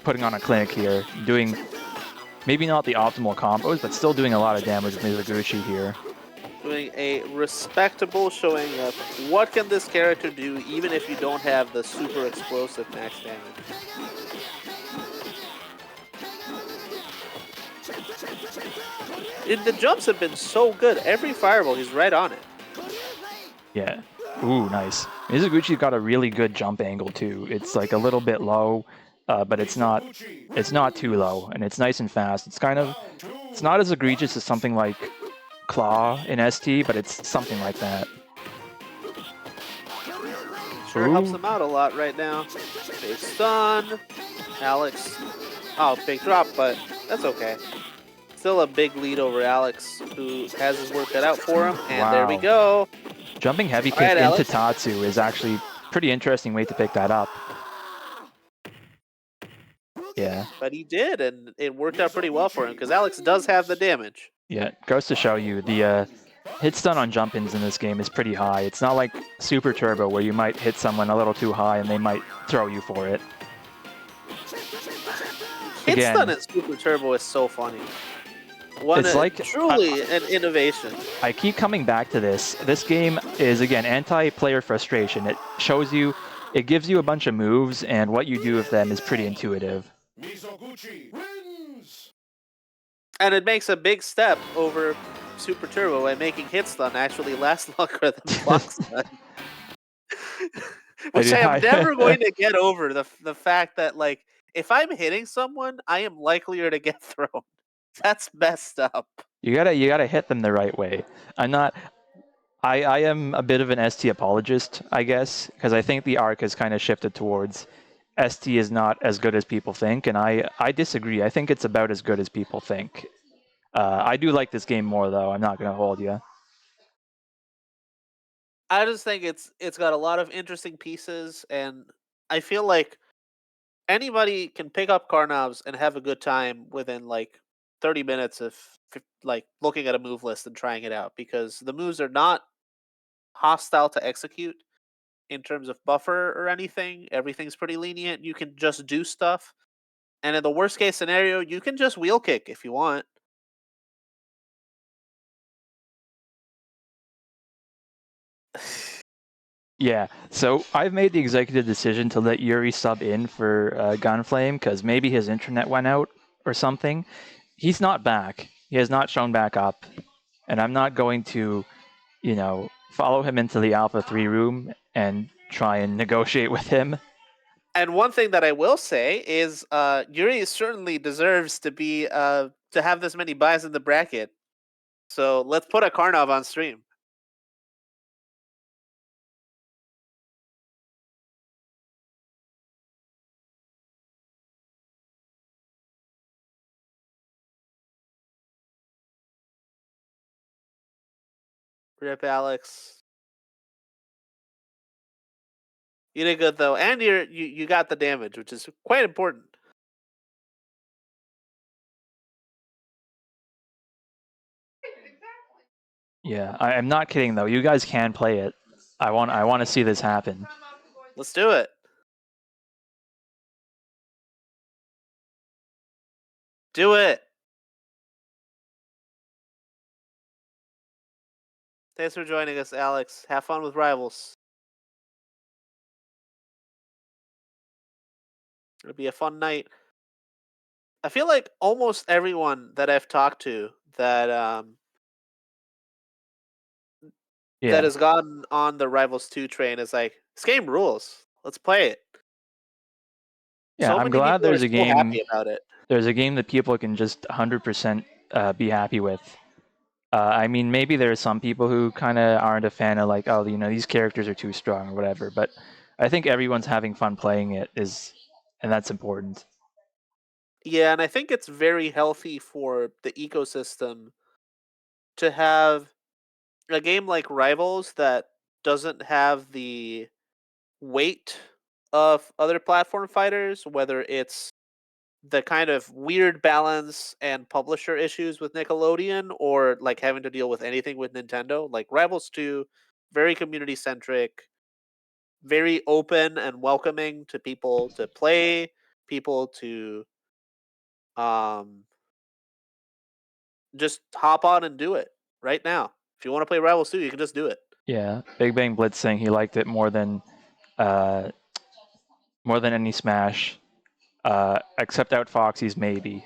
S2: putting on a clinic here, doing maybe not the optimal combos, but still doing a lot of damage with Mizoguchi here.
S1: Doing a respectable showing of what can this character do even if you don't have the super explosive max damage. The jumps have been so good. Every fireball, he's right on it.
S2: Yeah. Ooh, nice. Mizoguchi's got a really good jump angle too. It's like a little bit low, but it's not too low, and it's nice and fast. It's not as egregious as something like Claw in ST, but it's something like that.
S1: Sure helps him out a lot right now. Big stun. Alex. Oh, big drop, but that's okay. Still a big lead over Alex, who has his work cut out for him. And
S2: wow.
S1: There we go.
S2: Jumping heavy kick into Alex. Tatsu is actually pretty interesting way to pick that up. Yeah.
S1: But he did, and it worked out pretty well for him, because Alex does have the damage.
S2: Yeah, goes to show you, the hit stun on jump-ins in this game is pretty high. It's not like Super Turbo, where you might hit someone a little too high and they might throw you for it.
S1: Hit stun at Super Turbo is so funny. It's like truly an innovation.
S2: I keep coming back to this. This game is, again, anti-player frustration. It shows you, it gives you a bunch of moves, and what you do with them is pretty intuitive.
S1: And it makes a big step over Super Turbo by making hit stun actually last longer than block stun. Which I am never going to get over, the fact that, like, if I'm hitting someone, I am likelier to get thrown. That's messed up.
S2: You gotta hit them the right way. I am a bit of an ST apologist, I guess, because I think the arc has kind of shifted towards ST is not as good as people think, and I disagree. I think it's about as good as people think. I do like this game more, though. I'm not going to hold you.
S1: I just think it's got a lot of interesting pieces, and I feel like anybody can pick up Karnovs and have a good time within like 30 minutes of like looking at a move list and trying it out, because the moves are not hostile to execute in terms of buffer or anything. Everything's pretty lenient. You can just do stuff. And in the worst case scenario, you can just wheel kick if you want.
S2: Yeah, so I've made the executive decision to let Yuri sub in for Gunflame, because maybe his internet went out or something. He's not back. He has not shown back up. And I'm not going to, follow him into the Alpha 3 room and try and negotiate with him.
S1: And one thing that I will say is Yuri certainly deserves to be to have this many buys in the bracket. So let's put a Karnov on stream. Rip Alex. You did good though, and you got the damage, which is quite important.
S2: Yeah, I'm not kidding though. You guys can play it. I want to see this happen.
S1: Let's do it. Do it. Thanks for joining us, Alex. Have fun with Rivals. It'll be a fun night. I feel like almost everyone that I've talked to that that has gotten on the Rivals 2 train is like, this game rules. Let's play it.
S2: Yeah,
S1: So
S2: I'm
S1: many
S2: glad
S1: people
S2: there's
S1: are
S2: a
S1: so
S2: game.
S1: happy about it.
S2: There's a game that people can just 100% be happy with. I mean, maybe there are some people who kind of aren't a fan of like, oh, these characters are too strong or whatever. But I think everyone's having fun playing it and that's important.
S1: Yeah, and I think it's very healthy for the ecosystem to have a game like Rivals that doesn't have the weight of other platform fighters, whether it's the kind of weird balance and publisher issues with Nickelodeon or like having to deal with anything with Nintendo. Like Rivals 2, very community centric, very open and welcoming to people to play, people to um just hop on and do it right now. If you want to play Rivals 2, you can just do it.
S2: Yeah, Big Bang Blitz saying he liked it uh, more than any Smash, except Out Foxy's maybe.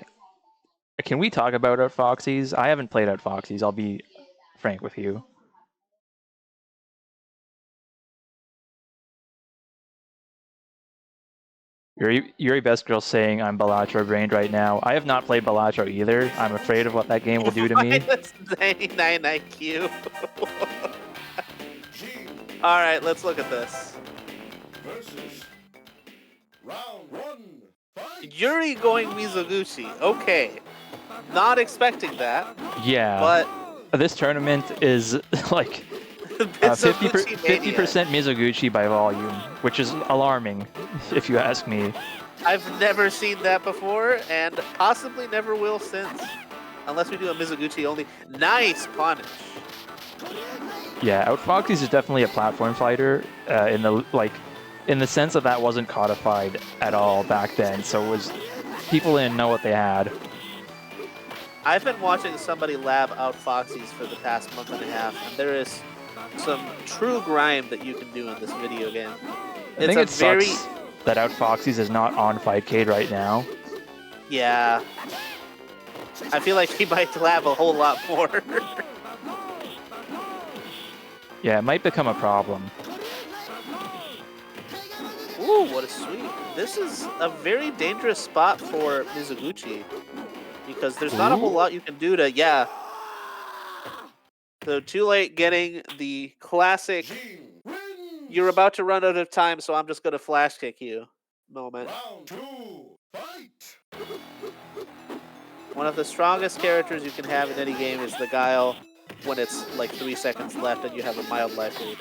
S2: Can we talk about Out Foxy's? I haven't played Out Foxy's. I'll be frank with you. Yuri Best Girl saying I'm Balatro brained right now. I have not played Balatro either. I'm afraid of what that game will do to me.
S1: Minus 99 IQ. All right, let's look at this.
S3: Versus round 1. Fight!
S1: Yuri going Mizoguchi. Okay. Not expecting that,
S2: Yeah,
S1: but
S2: this tournament is like 50
S1: Mizoguchi mania.
S2: 50% Mizoguchi by volume, which is alarming, if you ask me.
S1: I've never seen that before, and possibly never will since. Unless we do a Mizoguchi only. Nice punish.
S2: Yeah, Outfoxy's is definitely a platform fighter in the sense that wasn't codified at all back then. So it was people didn't know what they had.
S1: I've been watching somebody lab out Foxy's for the past month and a half, and there is some true grime that you can do in this video game.
S2: I think it sucks that Outfoxy's is not on Fightcade right now.
S1: Yeah. I feel like he might lab a whole lot more.
S2: Yeah, it might become a problem.
S1: Ooh, what a sweep. This is a very dangerous spot for Mizoguchi. Because there's not a whole lot you can do to, yeah. So too late getting the classic, you're about to run out of time, so I'm just going to flash kick you moment.
S3: Round 2. Fight!
S1: One of the strongest characters you can have in any game is the Guile when it's like 3 seconds left and you have a mild life lead.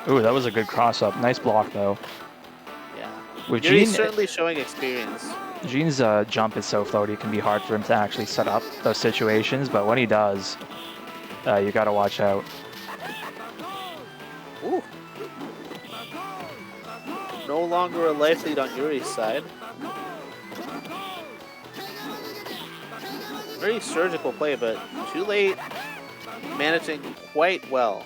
S2: Ooh, that was a good cross-up. Nice block, though.
S1: Yeah.
S2: With
S1: Yuri's
S2: Gene,
S1: certainly showing experience.
S2: Gene's jump is so floaty, it can be hard for him to actually set up those situations, but when he does, you gotta watch out.
S1: Ooh. No longer a life lead on Yuri's side. Very surgical play, but too late, managing quite well.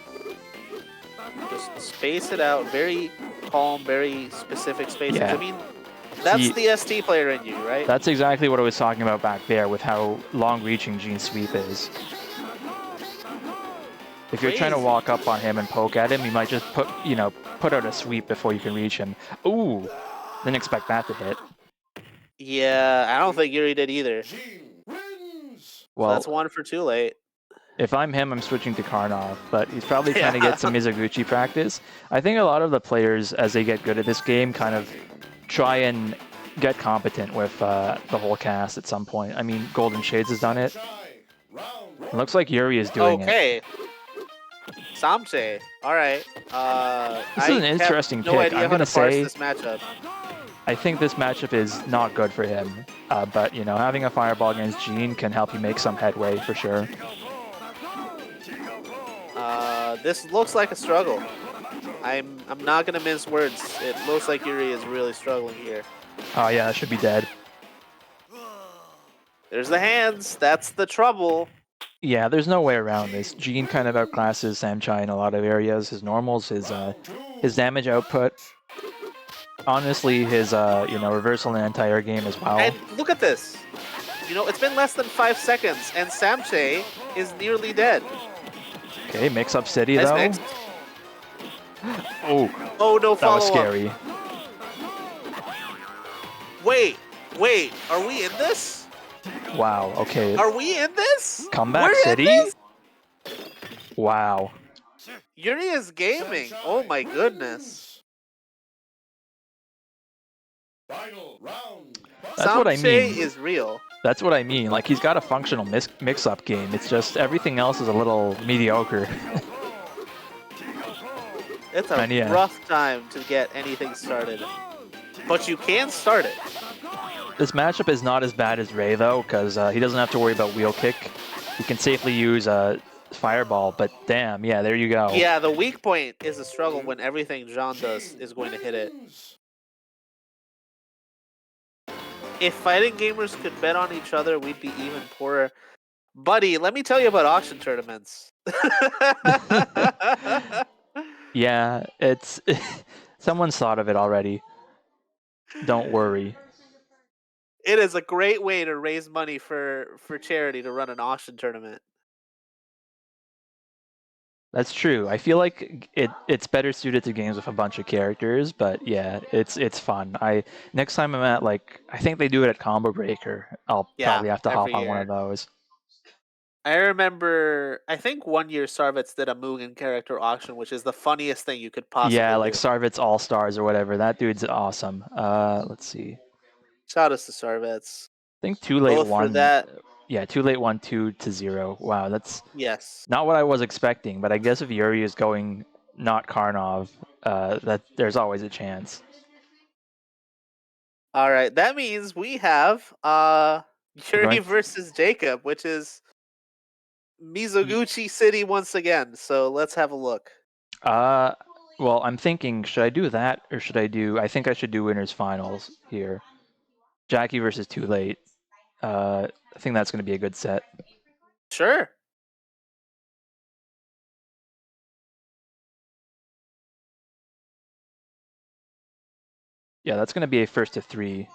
S1: Just space it out, very calm, very specific spacing.
S2: Yeah.
S1: I mean, that's the ST player in you, right?
S2: That's exactly what I was talking about back there with how long-reaching Gene's sweep is. If you're trying to walk up on him and poke at him, you might just put out a sweep before you can reach him. Ooh, didn't expect that to hit.
S1: Yeah, I don't think Yuri did either.
S2: Well,
S1: so that's one for too late.
S2: If I'm him, I'm switching to Karnov, but he's probably trying to get some Mizoguchi practice. I think a lot of the players, as they get good at this game, kind of try and get competent with the whole cast at some point. I mean, Golden Shades has done it. It looks like Yuri is doing it.
S1: Okay. Samche. All right.
S2: This is an interesting
S1: no
S2: pick.
S1: idea
S2: I'm
S1: how
S2: going to
S1: to parse
S2: say
S1: this matchup.
S2: I think this matchup is not good for him. But, having a Fireball against Gene can help you make some headway for sure.
S1: This looks like a struggle. I'm not gonna mince words. It looks like Yuri is really struggling here.
S2: Oh yeah, that should be dead.
S1: There's the hands. That's the trouble.
S2: Yeah, there's no way around this. Gene kind of outclasses Samchai in a lot of areas. His normals, his damage output. Honestly, his reversal in the entire game as well.
S1: And look at this. It's been less than 5 seconds, and Samche is nearly dead.
S2: Okay, mix-up City,
S1: nice
S2: though.
S1: Mix.
S2: Oh,
S1: no follow-up.
S2: That was scary.
S1: Wait, are we in this?
S2: Wow, okay.
S1: Are we in this?
S2: Comeback
S1: We're
S2: City?
S1: In this?
S2: Wow.
S1: Yuri is gaming. Oh my goodness.
S3: Final round.
S2: That's what
S1: Some
S2: I
S1: say
S2: mean.
S1: is real.
S2: That's what I mean. Like, he's got a functional mix-up game. It's just everything else is a little mediocre.
S1: It's a
S2: And yeah,
S1: rough time to get anything started, but you can start it.
S2: this matchup is not as bad as Ray, though, because he doesn't have to worry about wheel kick. He can safely use Fireball, but damn, yeah, there you go.
S1: Yeah, the weak point is a struggle when everything John does is going to hit it. If fighting gamers could bet on each other, we'd be even poorer. Buddy, let me tell you about auction tournaments.
S2: Yeah, it's someone's thought of it already. Don't worry.
S1: It is a great way to raise money for charity to run an auction tournament.
S2: That's true. I feel like it's better suited to games with a bunch of characters, but yeah, it's fun. Next time I'm at, like, I think they do it at Combo Breaker. I'll
S1: Yeah,
S2: probably have to hop
S1: every
S2: on one of
S1: year.
S2: those.
S1: I remember, I think one year Sarvitz did a Mugen character auction, which is the funniest thing you could
S2: Yeah,
S1: possibly
S2: like
S1: do.
S2: Sarvitz All Stars or whatever. That dude's awesome. Let's see.
S1: Shout outs to Sarvitz.
S2: I think Too Late
S1: Both for
S2: won.
S1: that,
S2: Yeah, Too Late won 2-0. Wow, that's
S1: yes.
S2: not what I was expecting. But I guess if Yuri is going not Karnov, that there's always a chance.
S1: All right, that means we have
S2: We're
S1: Yuri
S2: going.
S1: versus Jacob, which is Mizoguchi City once again. So let's have a look.
S2: Uh, well, I'm thinking, should I do that or should I do? I think I should do winners finals here. Jackie versus Too Late. I think that's going to be a good set.
S1: Sure.
S2: Yeah, that's going to be a first to three.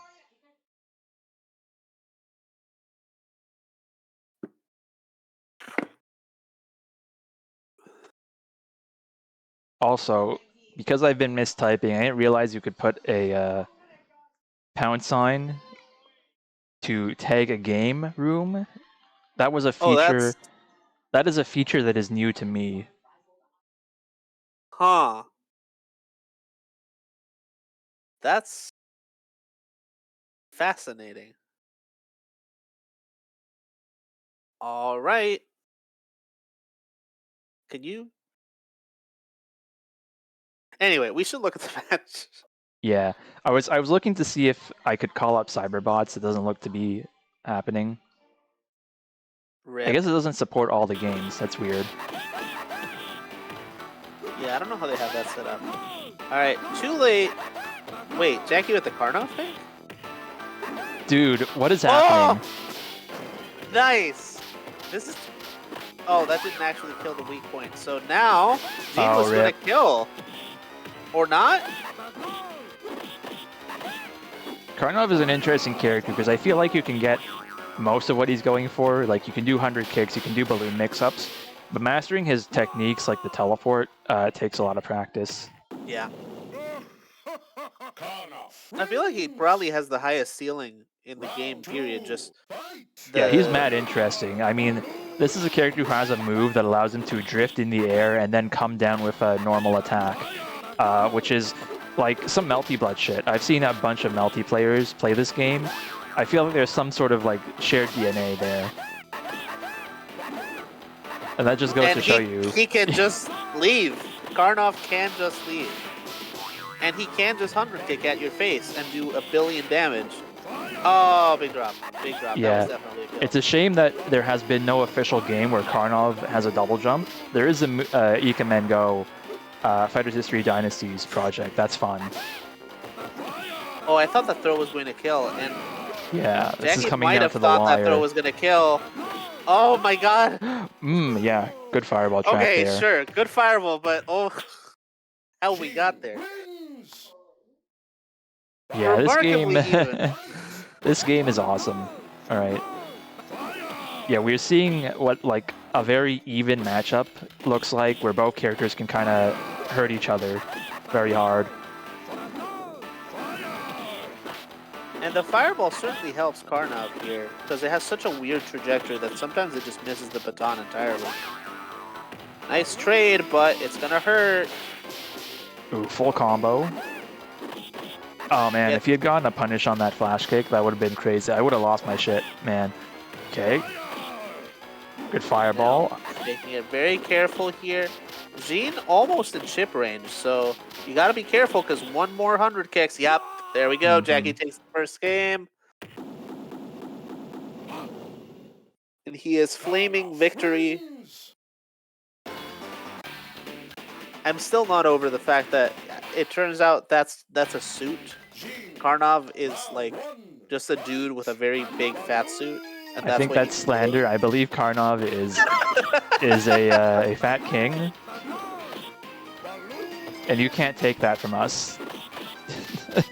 S2: Also, because I've been mistyping, I didn't realize you could put a pound sign to tag a game room. That was a
S1: Oh, that's
S2: feature. That is a feature that is new to me.
S1: huh. That's fascinating. All right. Can you? Anyway, we should look at the match.
S2: Yeah, I was looking to see if I could call up cyberbots. It doesn't look to be happening. I
S1: Rip.
S2: guess it doesn't support all the games. That's weird.
S1: Yeah, I don't know how they have that set up. All right, Too Late. Wait, Jackie with the Karnov thing?
S2: Dude, what is
S1: Oh,
S2: happening?
S1: nice. This is. Oh, that didn't actually kill the weak point. So now Gene
S2: Oh,
S1: was gonna
S2: rip.
S1: kill, or not?
S2: Karnov is an interesting character because I feel like you can get most of what he's going for. Like, you can do 100 kicks, you can do balloon mix-ups, but mastering his techniques like the teleport takes a lot of practice.
S1: Yeah.
S3: Karnov.
S1: I feel like he probably has the highest ceiling in the game. Period. Just
S3: Fight.
S2: Yeah, he's
S1: the
S2: mad interesting. I mean, this is a character who has a move that allows him to drift in the air and then come down with a normal attack, which is like some Melty Blood shit. I've seen a bunch of Melty players play this game. I feel like there's some sort of like shared DNA there. And that just goes
S1: and
S2: to show you.
S1: he can just leave. Karnov can just leave, and he can just 100 kick at your face and do 1 billion damage. Oh, big drop, big drop.
S2: Yeah.
S1: That was definitely a kill.
S2: It's a shame that there has been no official game where Karnov has a double jump. There is a Ikemen Go Fighters History Dynasties project. That's fun.
S1: Oh, I thought that throw was going to kill, and
S2: Yeah, this is
S1: Jackie
S2: coming
S1: might
S2: down
S1: have
S2: to the
S1: thought that throw
S2: wire.
S1: was going to kill. Oh my god.
S2: Yeah, good fireball track
S1: Okay,
S2: there.
S1: sure, good fireball, but oh, how we got there.
S3: Wins.
S2: Yeah, this game,
S1: Remarkably even.
S2: this game is awesome. All right. Yeah, we're seeing what like a very even matchup looks like, where both characters can kind of hurt each other very hard.
S1: And the fireball certainly helps Karnov here, because it has such a weird trajectory that sometimes it just misses the baton entirely. Nice trade, but it's gonna hurt.
S2: Ooh, full combo. Oh man,
S1: Yeah.
S2: if he had gotten a punish on that flash kick, that would have been crazy. I would have lost my shit, man. Okay. Good
S1: Now,
S2: fireball.
S1: making it very careful here. Jean almost in chip range, so you got to be careful because one more 100 kicks. Yep, there we go. Jackie takes the first game. And he is flaming victory. I'm still not over the fact that it turns out that's a suit. Karnov is like just a dude with a very big fat suit, and
S2: I
S1: that's
S2: think
S1: what he
S2: that's
S1: can do.
S2: slander. I believe Karnov is a fat king, and you can't take that from us.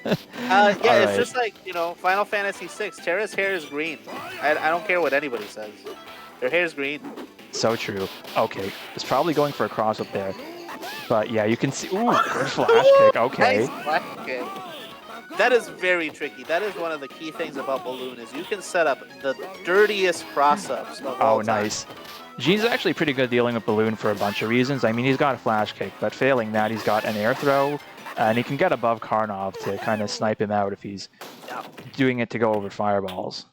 S1: Yeah,
S2: All
S1: it's
S2: right.
S1: just like, Final Fantasy VI. Terra's hair is green. I don't care what anybody says. Their hair is green.
S2: So true. Okay, it's probably going for a cross up there. But yeah, you can see. Ooh, good flash kick. Okay.
S1: Nice flash kick. That is very tricky. That is one of the key things about Balloon is you can set up the dirtiest cross-ups of all
S2: Oh,
S1: time.
S2: nice. Jean's actually pretty good dealing with Balloon for a bunch of reasons. I mean, he's got a flash kick, but failing that, he's got an air throw, and he can get above Karnov to kind of snipe him out if he's doing it to go over fireballs.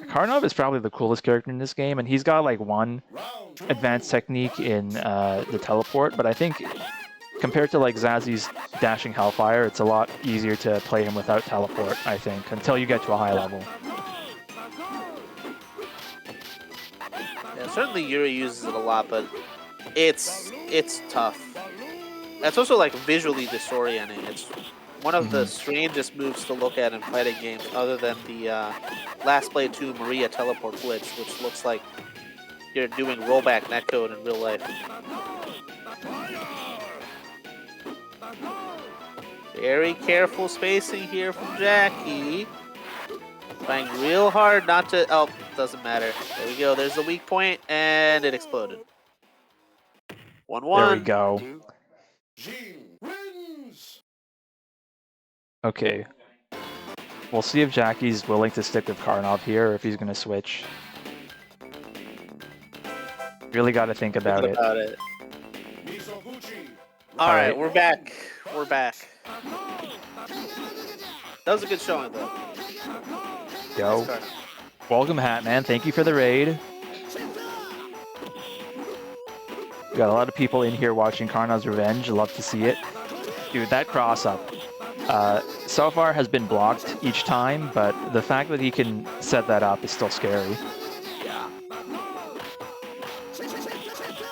S2: Karnov is probably the coolest character in this game, and he's got like one advanced technique in the teleport, but I think compared to like Zazzy's dashing Hellfire, it's a lot easier to play him without teleport, I think, until you get to a high level.
S1: Yeah, certainly Yuri uses it a lot, but it's tough. That's also like visually disorienting. It's one of the strangest moves to look at in fighting games, other than the Last Blade 2 Maria teleport glitch, which looks like you're doing rollback netcode in real life. Very careful spacing here from Jackie. Trying real hard not to... Oh, doesn't matter. There we go. There's the weak point, and it exploded. 1-1.
S2: There we go. Okay. We'll see if Jackie's willing to stick with Karnov here or if he's going to switch. Really got to think about it.
S1: All right, we're back. We're back. That was a good showing, though.
S2: Yo. Welcome, Hatman. Thank you for the raid. We got a lot of people in here watching Karnov's Revenge. Love to see it. Dude, that cross-up so far has been blocked each time, but the fact that he can set that up is still scary.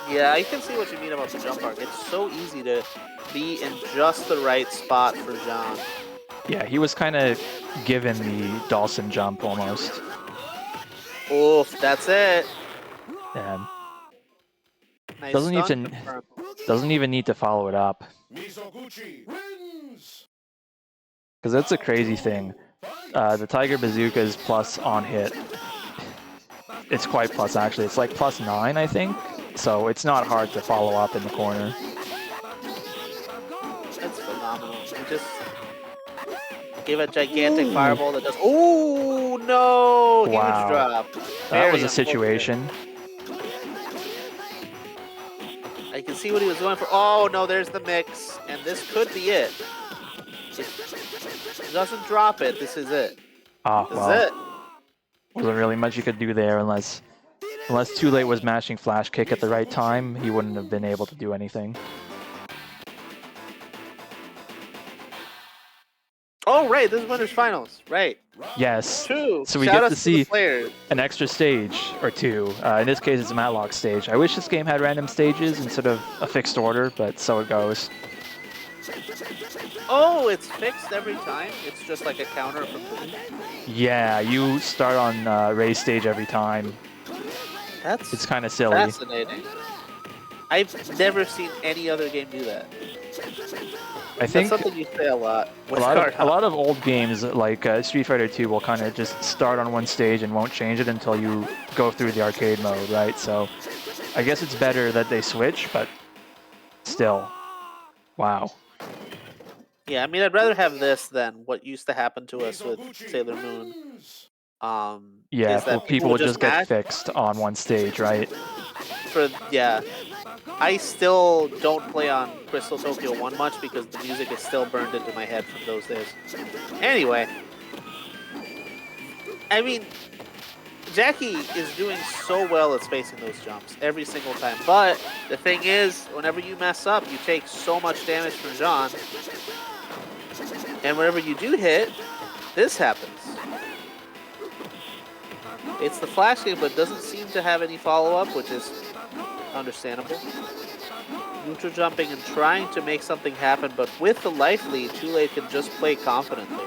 S1: Yeah, I can see what you mean about the jump arc. It's so easy to be in just the right spot for John.
S2: Yeah, he was kind of given the Dawson jump almost.
S1: Oof, that's it.
S2: And
S1: Nice
S2: doesn't even need to follow it up. Because that's a crazy thing. The Tiger Bazooka is plus on hit. It's quite plus, actually. It's like +9, I think. So it's not hard to follow up in the corner.
S1: That's phenomenal. He just gave a gigantic fireball that does... Ooh, no!
S2: Wow.
S1: Huge drop.
S2: That was a situation.
S1: I can see what he was going for. Oh, no, there's the mix. And this could be it. If it doesn't drop it, this is it.
S2: Ah,
S1: This
S2: well.
S1: is it.
S2: Wasn't really much you could do there unless Too Late was mashing flash kick at the right time. He wouldn't have been able to do anything.
S1: Oh, right. This is winners finals. Right.
S2: Yes.
S1: True.
S2: So we
S1: Shout
S2: get
S1: outs
S2: to
S1: the
S2: see
S1: players.
S2: an extra stage or two. In this case, it's a Matlock stage. I wish this game had random stages instead of a fixed order, but so it goes.
S1: Oh, it's fixed every time? It's just like a counter from the...
S2: Yeah, you start on race stage every time. It's kind of silly.
S1: Fascinating. I've never seen any other game do that.
S2: I think
S1: that's something you say a lot.
S2: A lot of old games like Street Fighter 2 will kind of just start on one stage and won't change it until you go through the arcade mode, right? So I guess it's better that they switch, but still, wow.
S1: Yeah, I mean, I'd rather have this than what used to happen to us with Sailor Moon.
S2: Yeah,
S1: is that
S2: people would just get
S1: match
S2: fixed on one stage, right?
S1: yeah. I still don't play on Crystal Tokyo 1 much because the music is still burned into my head from those days. Anyway, I mean, Jackie is doing so well at spacing those jumps every single time. But the thing is, whenever you mess up, you take so much damage from John. And whenever you do hit, this happens. It's the flash game, but doesn't seem to have any follow-up, which is understandable. Neutral jumping and trying to make something happen, but with the life lead, Too Late can just play confidently.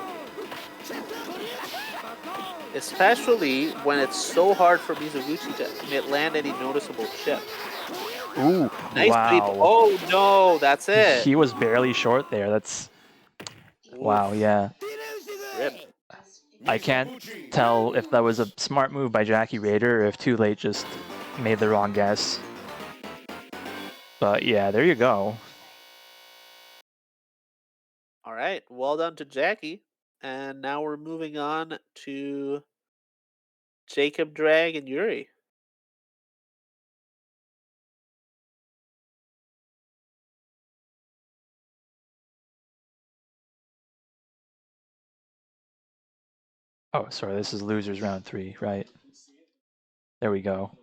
S1: Especially when it's so hard for Mizuguchi to land any noticeable chip.
S2: Ooh,
S1: Nice leap.
S2: wow.
S1: Oh no, that's it.
S2: He was barely short there. That's... Wow,
S1: Oof.
S2: yeah.
S1: Rip.
S2: I can't tell if that was a smart move by Jackie Raider or if Too Late just made the wrong guess. But yeah, there you go.
S1: All right, well done to Jackie. And now we're moving on to Jacob Drag and Yuri.
S2: Oh, sorry, this is losers round 3, right? There we go.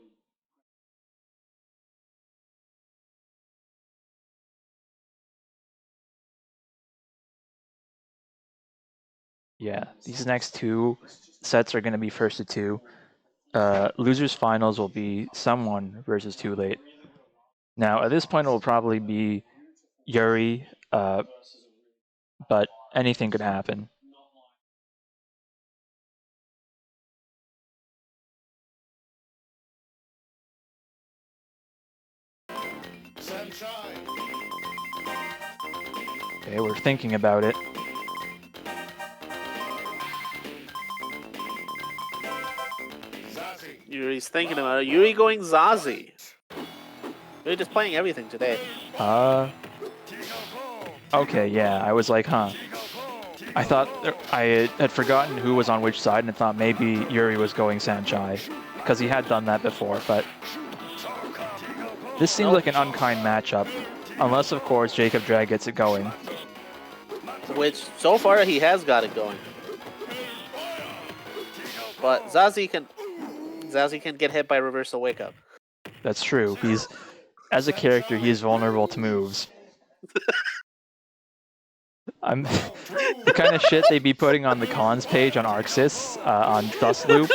S2: Yeah, these next 2 sets are going to be first to 2. Losers finals will be someone versus Too Late. Now, at this point, it will probably be Yuri, but anything could happen.
S3: Sunshine.
S2: Okay, we're thinking about it.
S3: Zazie.
S1: Yuri's thinking about it. Yuri going Zazie. Yuri just playing everything today.
S2: Okay, yeah, I was like, huh. I thought I had forgotten who was on which side and thought maybe Yuri was going Sanchai, because he had done that before, but this seems like an unkind matchup, unless of course Jacob Drag gets it going.
S1: Which, so far, he has got it going. But Zazie can get hit by reversal wake up.
S2: That's true. As a character, he is vulnerable to moves. I'm the kind of shit they'd be putting on the cons page on Arxis, on Dustloop.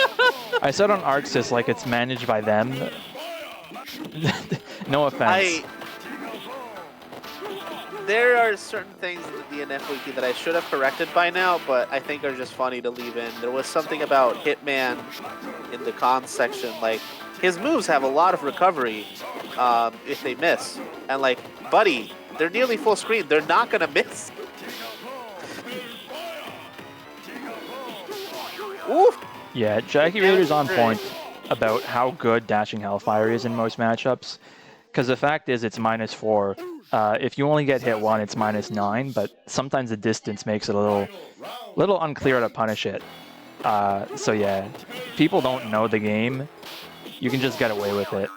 S2: I said on Arxis like it's managed by them. No offense.
S1: There are certain things in the DNF wiki that I should have corrected by now, but I think are just funny to leave in. There was something about Hitman in the cons section, like his moves have a lot of recovery if they miss, and like, buddy, they're nearly full screen. They're not gonna miss. Ooh.
S2: Yeah, Jackie Raider's on point about how good dashing Hellfire is in most matchups. Because the fact is, it's -4. If you only get hit 1, it's -9. But sometimes the distance makes it a little unclear to punish it. So yeah, people don't know the game. You can just get away with it.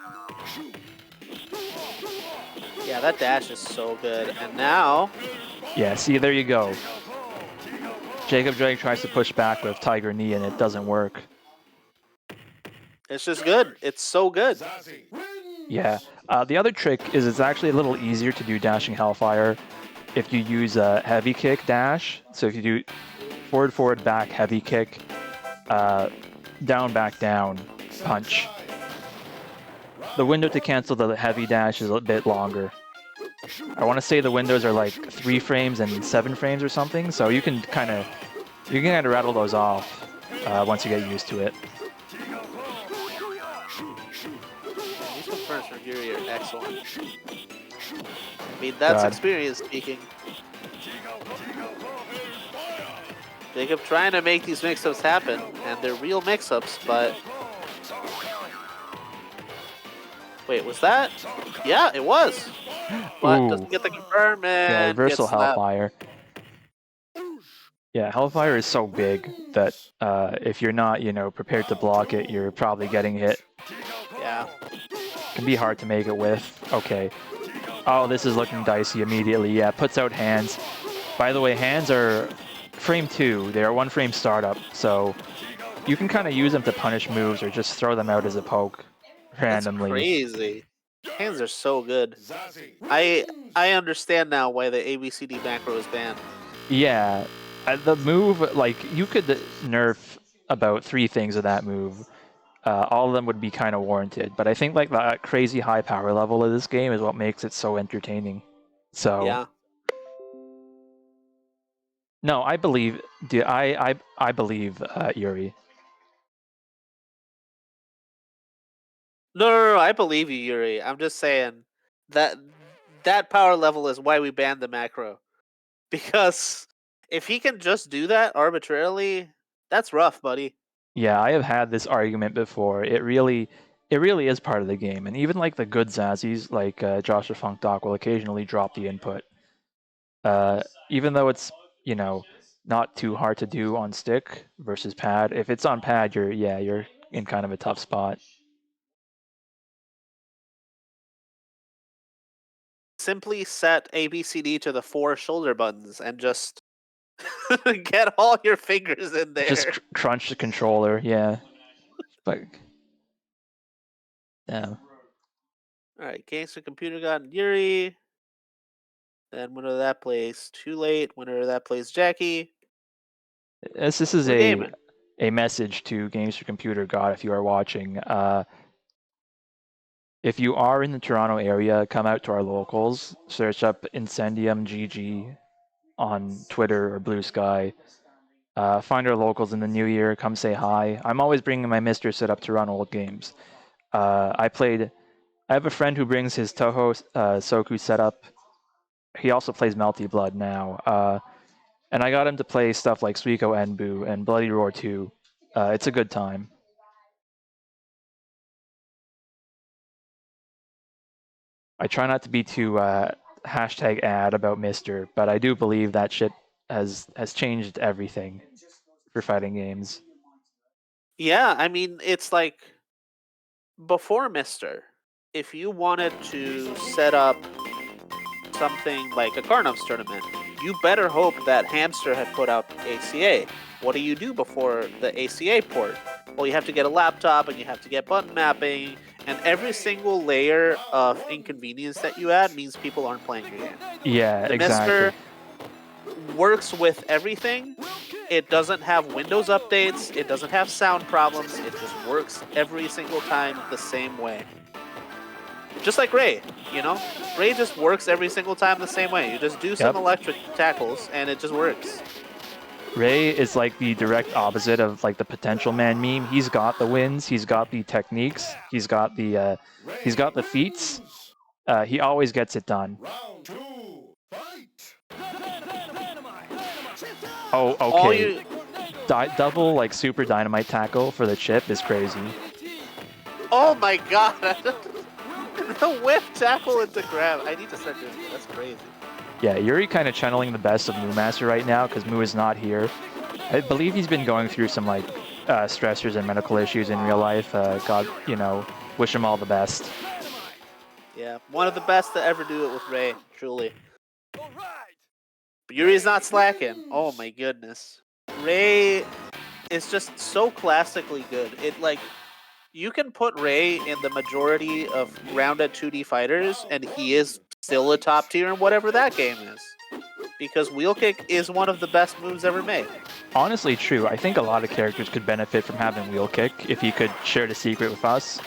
S1: Yeah, that dash is so good. And now,
S2: yeah, see, there you go. Jacob Drake tries to push back with Tiger Knee, and it doesn't work.
S1: it's just good. It's so good.
S2: Yeah. The other trick is it's actually a little easier to do dashing Hellfire if you use a heavy kick dash. So if you do forward, forward, back, heavy kick, down, back, down, punch. The window to cancel the heavy dash is a bit longer. I want to say the windows are like 3 frames and 7 frames or something, so you can kind of rattle those off once you get used to it.
S1: These confirms from Yuri are excellent. I mean, that's experience speaking. Jacob trying to make these mix-ups happen, and they're real mix-ups, but... Wait, was that? Yeah, it was! But
S2: Ooh.
S1: doesn't get the confirm, and
S2: yeah, reversal
S1: gets slapped.
S2: Hellfire. Yeah, Hellfire is so big that if you're not, prepared to block it, you're probably getting hit.
S1: Yeah.
S2: Can be hard to make it with. Okay. Oh, this is looking dicey immediately. Yeah, puts out hands. By the way, hands are frame 2. They are 1 frame startup, so you can kind of use them to punish moves or just throw them out as a poke
S1: That's
S2: randomly.
S1: crazy. Hands are so good.
S3: Zazie.
S1: I understand now why the ABCD macro is banned.
S2: Yeah, the move, like, you could nerf about 3 things of that move. All of them would be kind of warranted, but I think like that crazy high power level of this game is what makes it so entertaining. So
S1: Yeah.
S2: no, I believe, I believe Yuri.
S1: No, I believe you, Yuri. I'm just saying that that power level is why we banned the macro. Because if he can just do that arbitrarily, that's rough, buddy.
S2: Yeah, I have had this argument before. It really is part of the game, and even like the good Zazzies, like Joshua Funk Doc, will occasionally drop the input. Even though it's, you know, not too hard to do on stick versus pad. If it's on pad, you're in kind of a tough spot.
S1: Simply set ABCD to the 4 shoulder buttons and just get all your fingers in
S2: Just
S1: there.
S2: crunch the controller, yeah. But yeah,
S1: Alright, Gangster Computer got Yuri. Then winner of that plays Too Late. Winner of that plays Jackie.
S2: this is
S1: We're gaming.
S2: a message to Games for Computer God if you are watching. If you are in the Toronto area, come out to our locals. Search up Incendium GG on Twitter or Blue Sky. Find our locals in the new year. Come say hi. I'm always bringing my Mr. Sit up to run old games. I have a friend who brings his Toho Soku setup. He also plays Melty Blood now. And I got him to play stuff like Suiko Enbu and Bloody Roar 2. It's a good time. I try not to be too hashtag ad about Mister, but I do believe that shit has changed everything for fighting games.
S1: Yeah, I mean, it's like before Mister, if you wanted to set up something like a Karnov's tournament, you better hope that Hamster had put out ACA. What do you do before the ACA port? Well, you have to get a laptop and you have to get button mapping, and every single layer of inconvenience that you add means people aren't playing your game.
S2: Yeah,
S1: The
S2: exactly.
S1: Mister works with everything. It doesn't have Windows updates, it doesn't have sound problems, it just works every single time the same way. Just like Ray, you know? Ray just works every single time the same way. You just do some
S2: Yep.
S1: electric tackles and it just works.
S2: Ray is like the direct opposite of like the potential man meme. He's got the wins, he's got the techniques, he's got the feats. He always gets it done.
S3: Round 2, fight!
S2: Oh,
S1: All
S2: okay.
S1: you
S2: Double like super dynamite tackle for the chip is crazy.
S1: Oh my god. The whip tackle into grab. I need to send this. That's crazy.
S2: Yeah, Yuri kind of channeling the best of Moo Master right now because Moo is not here. I believe he's been going through some like stressors and medical issues in real life. God, wish him all the best.
S1: Yeah, one of the best to ever do it with Ray, truly. But Yuri's not slacking. Oh my goodness. Ray is just so classically good. It like you can put Ray in the majority of rounded 2D fighters, and he is still a top tier in whatever that game is. Because wheel kick is one of the best moves ever made.
S2: Honestly, true. I think a lot of characters could benefit from having wheel kick if he could share the secret with us.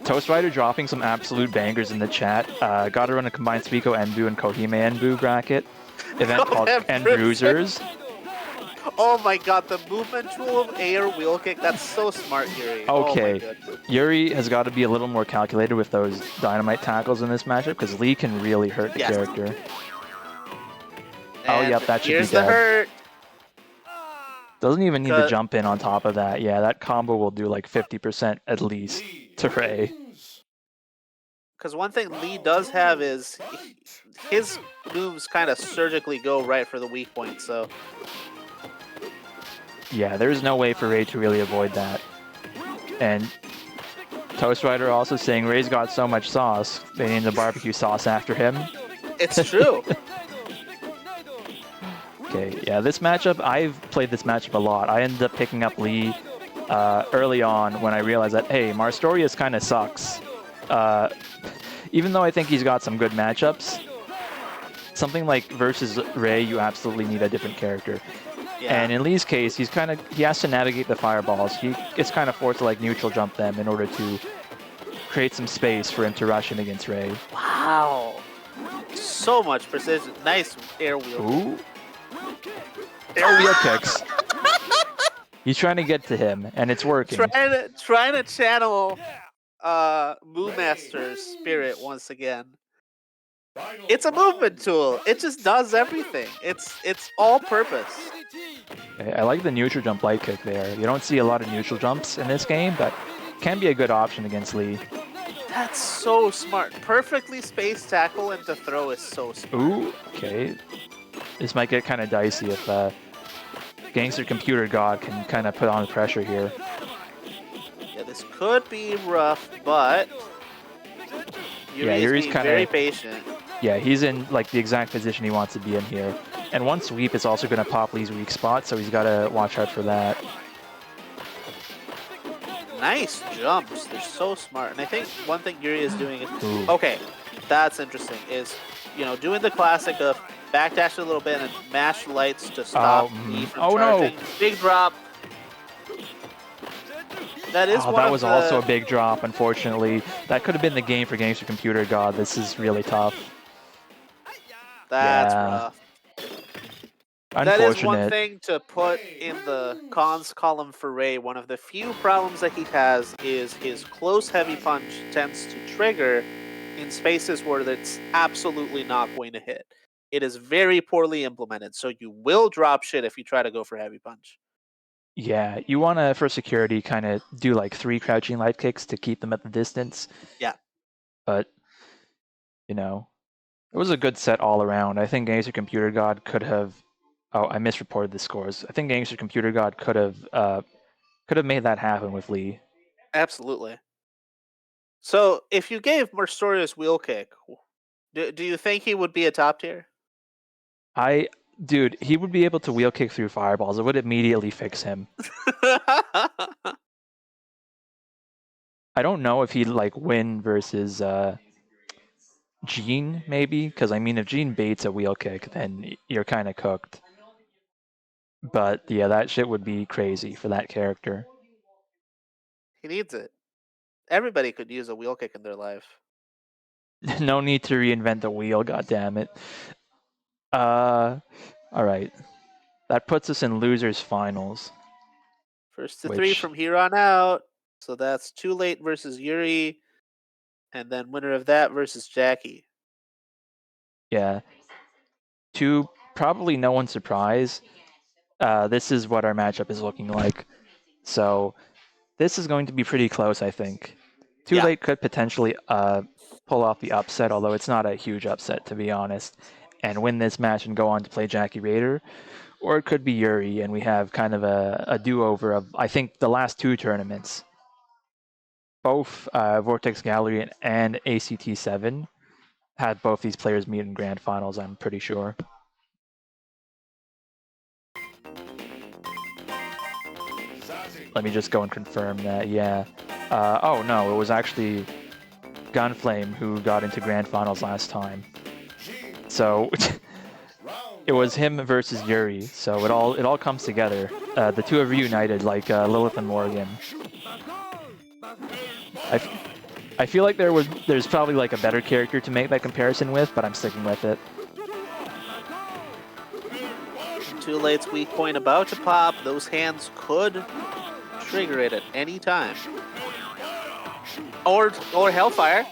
S2: Toast Rider dropping some absolute bangers in the chat. Gotta run a combined Suiko Enbu and Kohime Enbu bracket event called End Bruisers.
S1: Oh my god, the movement tool of air wheel kick, that's so smart, Yuri.
S2: Okay,
S1: Oh
S2: Yuri has got to be a little more calculated with those dynamite tackles in this matchup because Lee can really hurt the character.
S1: And
S2: oh, yep, that should be
S1: here's
S2: dead.
S1: the hurt.
S2: Doesn't even need to jump in on top of that. Yeah, that combo will do like 50% at least to Ray.
S1: Because one thing Lee does have is his moves kind of surgically go right for the weak point, so...
S2: Yeah, there's no way for Ray to really avoid that. And Toast Rider also saying Ray's got so much sauce, they named the barbecue sauce after him.
S1: It's true.
S2: Okay, yeah, this matchup, I've played this matchup a lot. I ended up picking up Lee early on when I realized that, hey, Marstorius kind of sucks. Even though I think he's got some good matchups, something like versus Ray, you absolutely need a different character.
S1: Yeah.
S2: And in Lee's case, he has to navigate the fireballs. He gets kind of forced to like neutral jump them in order to create some space for him to rush in against Ray.
S1: Wow. So much precision. Nice air wheel.
S2: Ooh. Air wheel kicks. He's trying to get to him, and it's working.
S1: Trying to channel Moo Master's spirit once again. It's a movement tool. It just does everything. It's all purpose.
S2: Okay, I like the neutral jump light kick there. You don't see a lot of neutral jumps in this game, but can be a good option against Lee.
S1: That's so smart. Perfectly spaced tackle and to throw is so smart.
S2: Ooh, okay. This might get kind of dicey if Gangster Computer God can kind of put on the pressure here.
S1: Yeah, this could be rough, but Yuri's being very patient.
S2: Yeah, he's in like the exact position he wants to be in here. And one sweep is also going to pop Lee's weak spot, so he's got to watch out for that.
S1: Nice jumps. They're so smart. And I think one thing Yuri is doing is... Okay, that's interesting. Is, doing the classic of backdash a little bit and mash lights to stop me from charging. No. Big drop. That is
S2: that was also a big drop, unfortunately. That could have been the game for Gangster Computer God. This is really tough.
S1: That's rough.
S2: Unfortunate.
S1: That is one thing to put in the cons column for Ray. One of the few problems that he has is his close heavy punch tends to trigger in spaces where that's absolutely not going to hit. It is very poorly implemented, so you will drop shit if you try to go for heavy punch.
S2: Yeah, you want to, for security, kind of do like 3 crouching light kicks to keep them at the distance.
S1: Yeah.
S2: But, it was a good set all around. I think Gangster Computer God could have... Oh, I misreported the scores. I think Gangster Computer God could have made that happen with Lee.
S1: Absolutely. So, if you gave Marstorius wheel kick, do you think he would be a top tier?
S2: Dude, he would be able to wheel kick through fireballs. It would immediately fix him. I don't know if he'd like win versus Gene, maybe, because I mean, if Gene baits a wheel kick, then you're kind of cooked. But yeah, that shit would be crazy for that character.
S1: He needs it. Everybody could use a wheel kick in their life.
S2: No need to reinvent the wheel, goddammit. Alright. That puts us in losers finals.
S1: First to 3 from here on out. So that's Too Late versus Yuri. And then winner of that versus Jackie.
S2: Yeah. To probably no one's surprise, this is what our matchup is looking like. So this is going to be pretty close, I think. Too Late could potentially pull off the upset, although it's not a huge upset, to be honest, and win this match and go on to play Jackie Raider. Or it could be Yuri, and we have kind of a do-over of, I think, the last 2 tournaments. Both Vortex Gallery and ACT7 had both these players meet in grand finals, I'm pretty sure. Let me just go and confirm that, yeah. Oh no, it was actually Gunflame who got into grand finals last time. So it was him versus Yuri, so it all comes together. The two are reunited like Lilith and Morgan. I feel like there's probably like a better character to make that comparison with, but I'm sticking with it.
S1: Too Late's weak point about to pop. Those hands could trigger it at any time. Or Hellfire.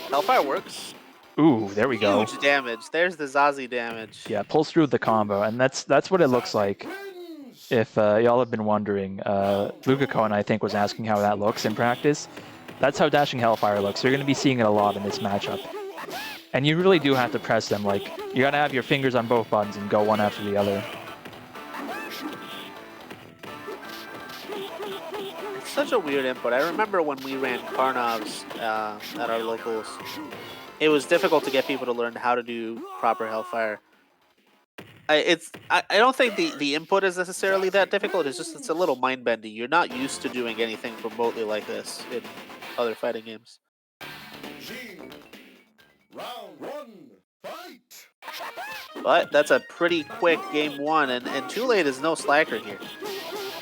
S1: Hellfire works.
S2: Ooh, there we go.
S1: Huge damage. There's the Zazie damage.
S2: Yeah, pulls through the combo, and that's what it looks like. If y'all have been wondering, Luca Cohen, I think, was asking how that looks in practice. That's how Dashing Hellfire looks. You're going to be seeing it a lot in this matchup. And you really do have to press them. Like, you got to have your fingers on both buttons and go one after the other.
S1: such a weird input. I remember when we ran Karnovs at our locals, it was difficult to get people to learn how to do proper Hellfire. I don't think the input is necessarily that difficult. It's just it's a little mind bending. You're not used to doing anything remotely like this in other fighting games.
S3: Round one, fight!
S1: But that's a pretty quick game one, and Too Late is no slacker here.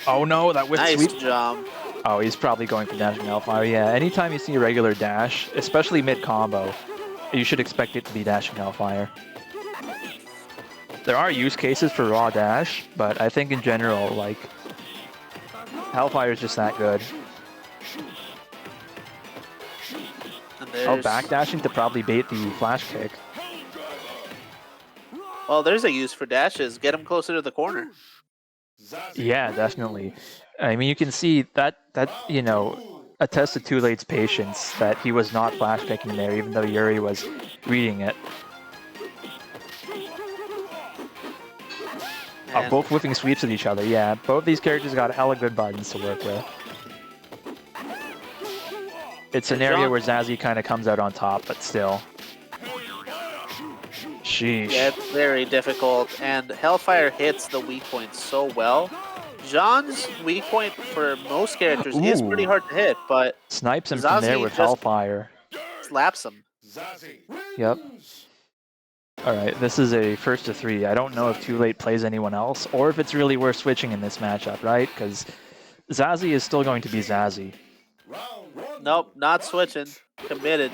S2: Oh no, that whiff
S1: Nice
S2: sweep.
S1: jump.
S2: Oh, he's probably going for dashing Hellfire. Yeah, anytime you see a regular dash, especially mid-combo, you should expect it to be dashing Hellfire. There are use cases for raw dash, but I think in general, like, Hellfire is just that good. Oh, backdashing to probably bait the flash kick.
S1: Well, there's a use for dashes. Get him closer to the corner.
S2: Yeah, definitely. I mean, you can see that you know, attested Too Late's patience that he was not flash kicking there, even though Yuri was reading it. Oh, both whipping sweeps at each other, yeah. Both these characters got hella good buttons to work with. It's an area where Zazzy kind of comes out on top, but still. Sheesh.
S1: Yeah, it's very difficult, and Hellfire hits the weak points so well. John's weak point for most characters is pretty hard to hit, but
S2: snipes him from there with Hellfire.
S1: Slaps him.
S2: Yep. Alright, this is a first to 3. I don't know if Too Late plays anyone else, or if it's really worth switching in this matchup, right? Because Zazzy is still going to be Zazzy.
S1: Nope, not switching. Committed.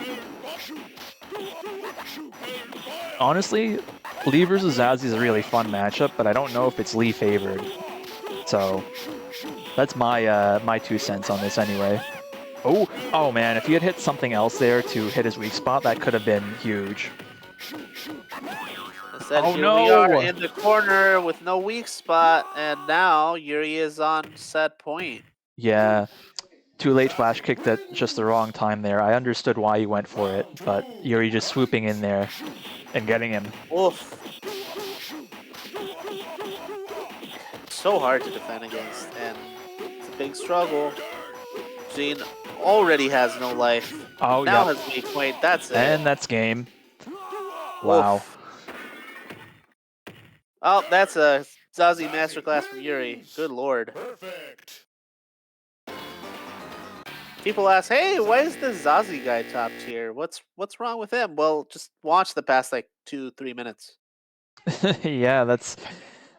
S2: Honestly, Lee versus Zazzy is a really fun matchup, but I don't know if it's Lee favored. So, that's my my 2 cents on this anyway. Oh man, if he had hit something else there to hit his weak spot, that could have been huge.
S1: Instead, here we are in the corner with no weak spot, and now Yuri is on set point.
S2: Yeah, Too Late flash kicked at just the wrong time there. I understood why he went for it, but Yuri just swooping in there and getting him.
S1: Oof. So hard to defend against, and it's a big struggle. Gene already has no life.
S2: Oh,
S1: now has weak point. That's it.
S2: And that's game. Wow.
S1: Oof. Oh, that's a Zazzy masterclass from Yuri. Good lord.
S3: Perfect.
S1: People ask, hey, why is the Zazzy guy top tier? What's wrong with him? Well, just watch the past like 2-3 minutes.
S2: Yeah, that's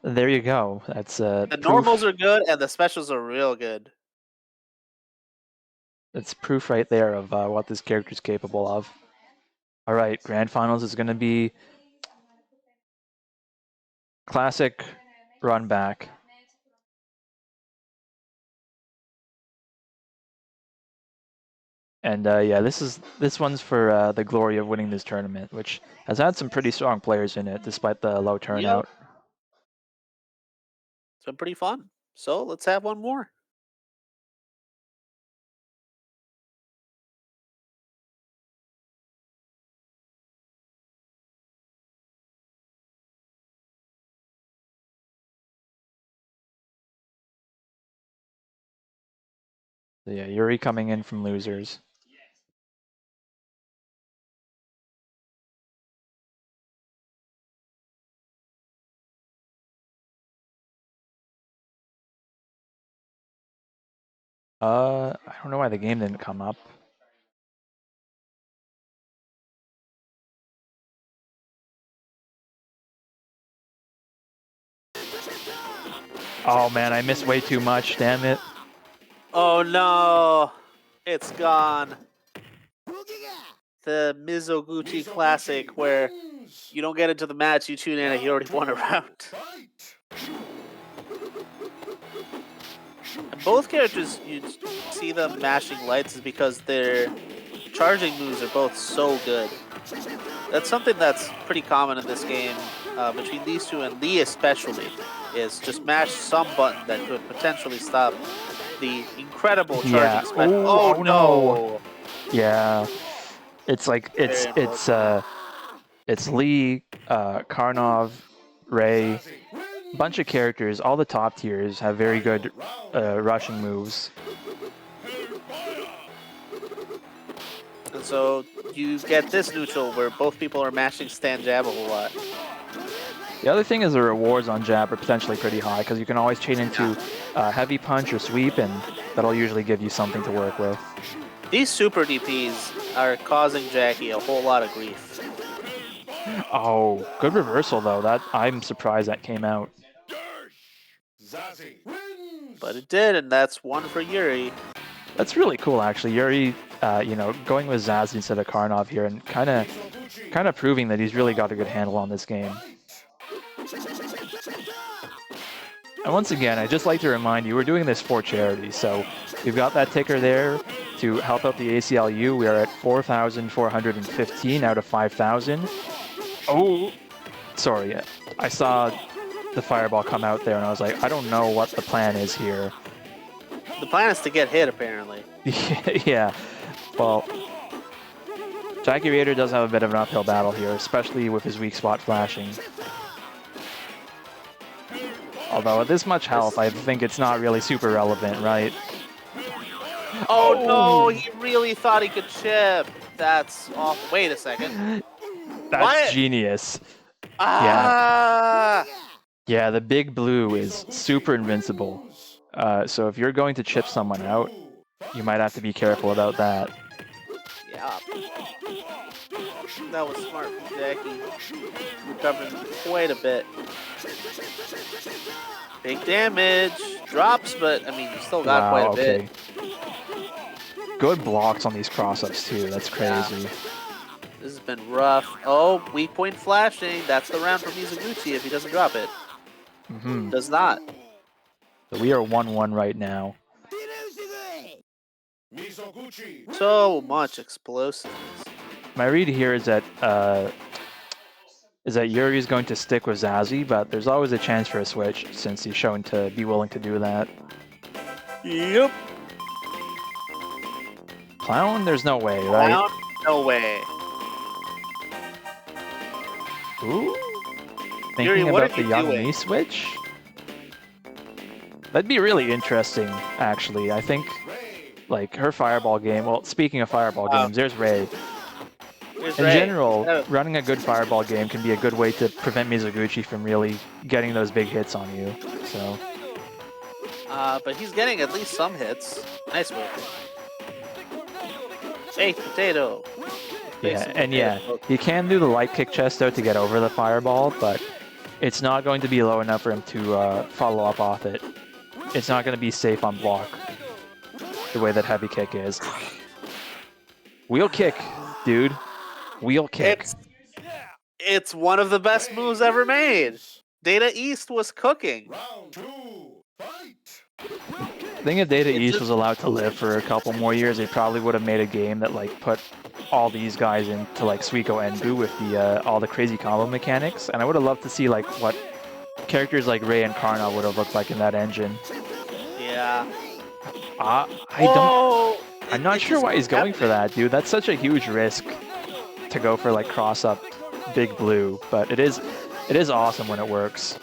S2: there you go. That's
S1: the
S2: proof.
S1: Normals are good and the specials are real good.
S2: That's proof right there of what this character's capable of. All right, Grand Finals is going to be classic run back. And yeah, this one's for the glory of winning this tournament, which has had some pretty strong players in it despite the low turnout.
S1: Yep. It's been pretty fun. So let's have one more.
S2: So yeah, Yuri coming in from losers. I don't know why the game didn't come up. Oh man, I missed way too much, damn it.
S1: Oh no, it's gone. The Mizoguchi Classic, where you don't get into the match, you tune in and he already won a round. And both characters, you see them mashing lights is because their charging moves are both so good. That's something that's pretty common in this game between these two, and Lee especially, is just mash some button that could potentially stop the incredible charging special. Oh no!
S2: Yeah, it's like it's Lee, Karnov, Ray, bunch of characters. All the top tiers have very good rushing moves.
S1: So you get this neutral where both people are mashing stand jab a whole lot.
S2: The other thing is the rewards on jab are potentially pretty high because you can always chain into heavy punch or sweep, and that'll usually give you something to work with.
S1: These super DPs are causing Jackie a whole lot of grief.
S2: Oh, good reversal though. That I'm surprised that came out.
S3: Zazzy wins.
S1: But it did, and that's one for Yuri.
S2: That's really cool, actually. Yuri, going with Zaz instead of Karnov here, and kind of proving that he's really got a good handle on this game. And once again, I'd just like to remind you, we're doing this for charity, so we've got that ticker there to help out the ACLU. We are at 4,415 out of 5,000. Oh, sorry, I saw the fireball come out there, and I was like, I don't know what the plan is here.
S1: The plan is to get hit, apparently.
S2: Yeah, well, Jackie Raider does have a bit of an uphill battle here, especially with his weak spot flashing. Although at this much health, I think it's not really super relevant, right?
S1: Oh no, he really thought he could chip. That's awful. Wait a second.
S2: That's
S1: What?
S2: genius.
S1: Ah!
S2: Yeah, the big blue is super invincible. So if you're going to chip someone out, you might have to be careful about that.
S1: Yeah. That was smart from Jackie. Recovering quite a bit. Big damage. Drops, but I mean, you still got quite a bit.
S2: Good blocks on these cross-ups too. That's crazy.
S1: Yeah. This has been rough. Oh, weak point flashing. That's the round for Mizuguchi if he doesn't drop it. Does not.
S2: So we are 1-1 right now.
S1: So much explosiveness.
S2: My read here is that Yuri is going to stick with Zazzy, but there's always a chance for a switch since he's shown to be willing to do that.
S1: Yep.
S2: Clown? There's no way, right?
S1: Clown? No way.
S2: Ooh.
S1: Yuri,
S2: Thinking
S1: what
S2: about
S1: are
S2: the
S1: you
S2: young
S1: doing?
S2: me switch? That'd be really interesting, actually. I think, like, her fireball game... Well, speaking of fireball games, there's Ray. In general, running a good fireball game can be a good way to prevent Mizuguchi from really getting those big hits on you, so...
S1: But he's getting at least some hits. Nice whip. Baked potato.
S2: Yeah, and yeah, he can do the light kick chesto to get over the fireball, but it's not going to be low enough for him to follow up off it. It's not going to be safe on block the way that heavy kick is. Wheel kick, dude. Wheel kick.
S1: It's one of the best moves ever made. Data East was cooking.
S3: Round 2, fight.
S2: I think if Data East was allowed to live for a couple more years, they probably would have made a game that like put all these guys into like Suiko and Bu with the all the crazy combo mechanics, and I would have loved to see like what characters like Ray and Karnov would have looked like in that engine.
S1: Yeah.
S2: I'm not sure why he's going for that, dude. That's such a huge risk to go for like cross up big blue, but it is awesome when it works.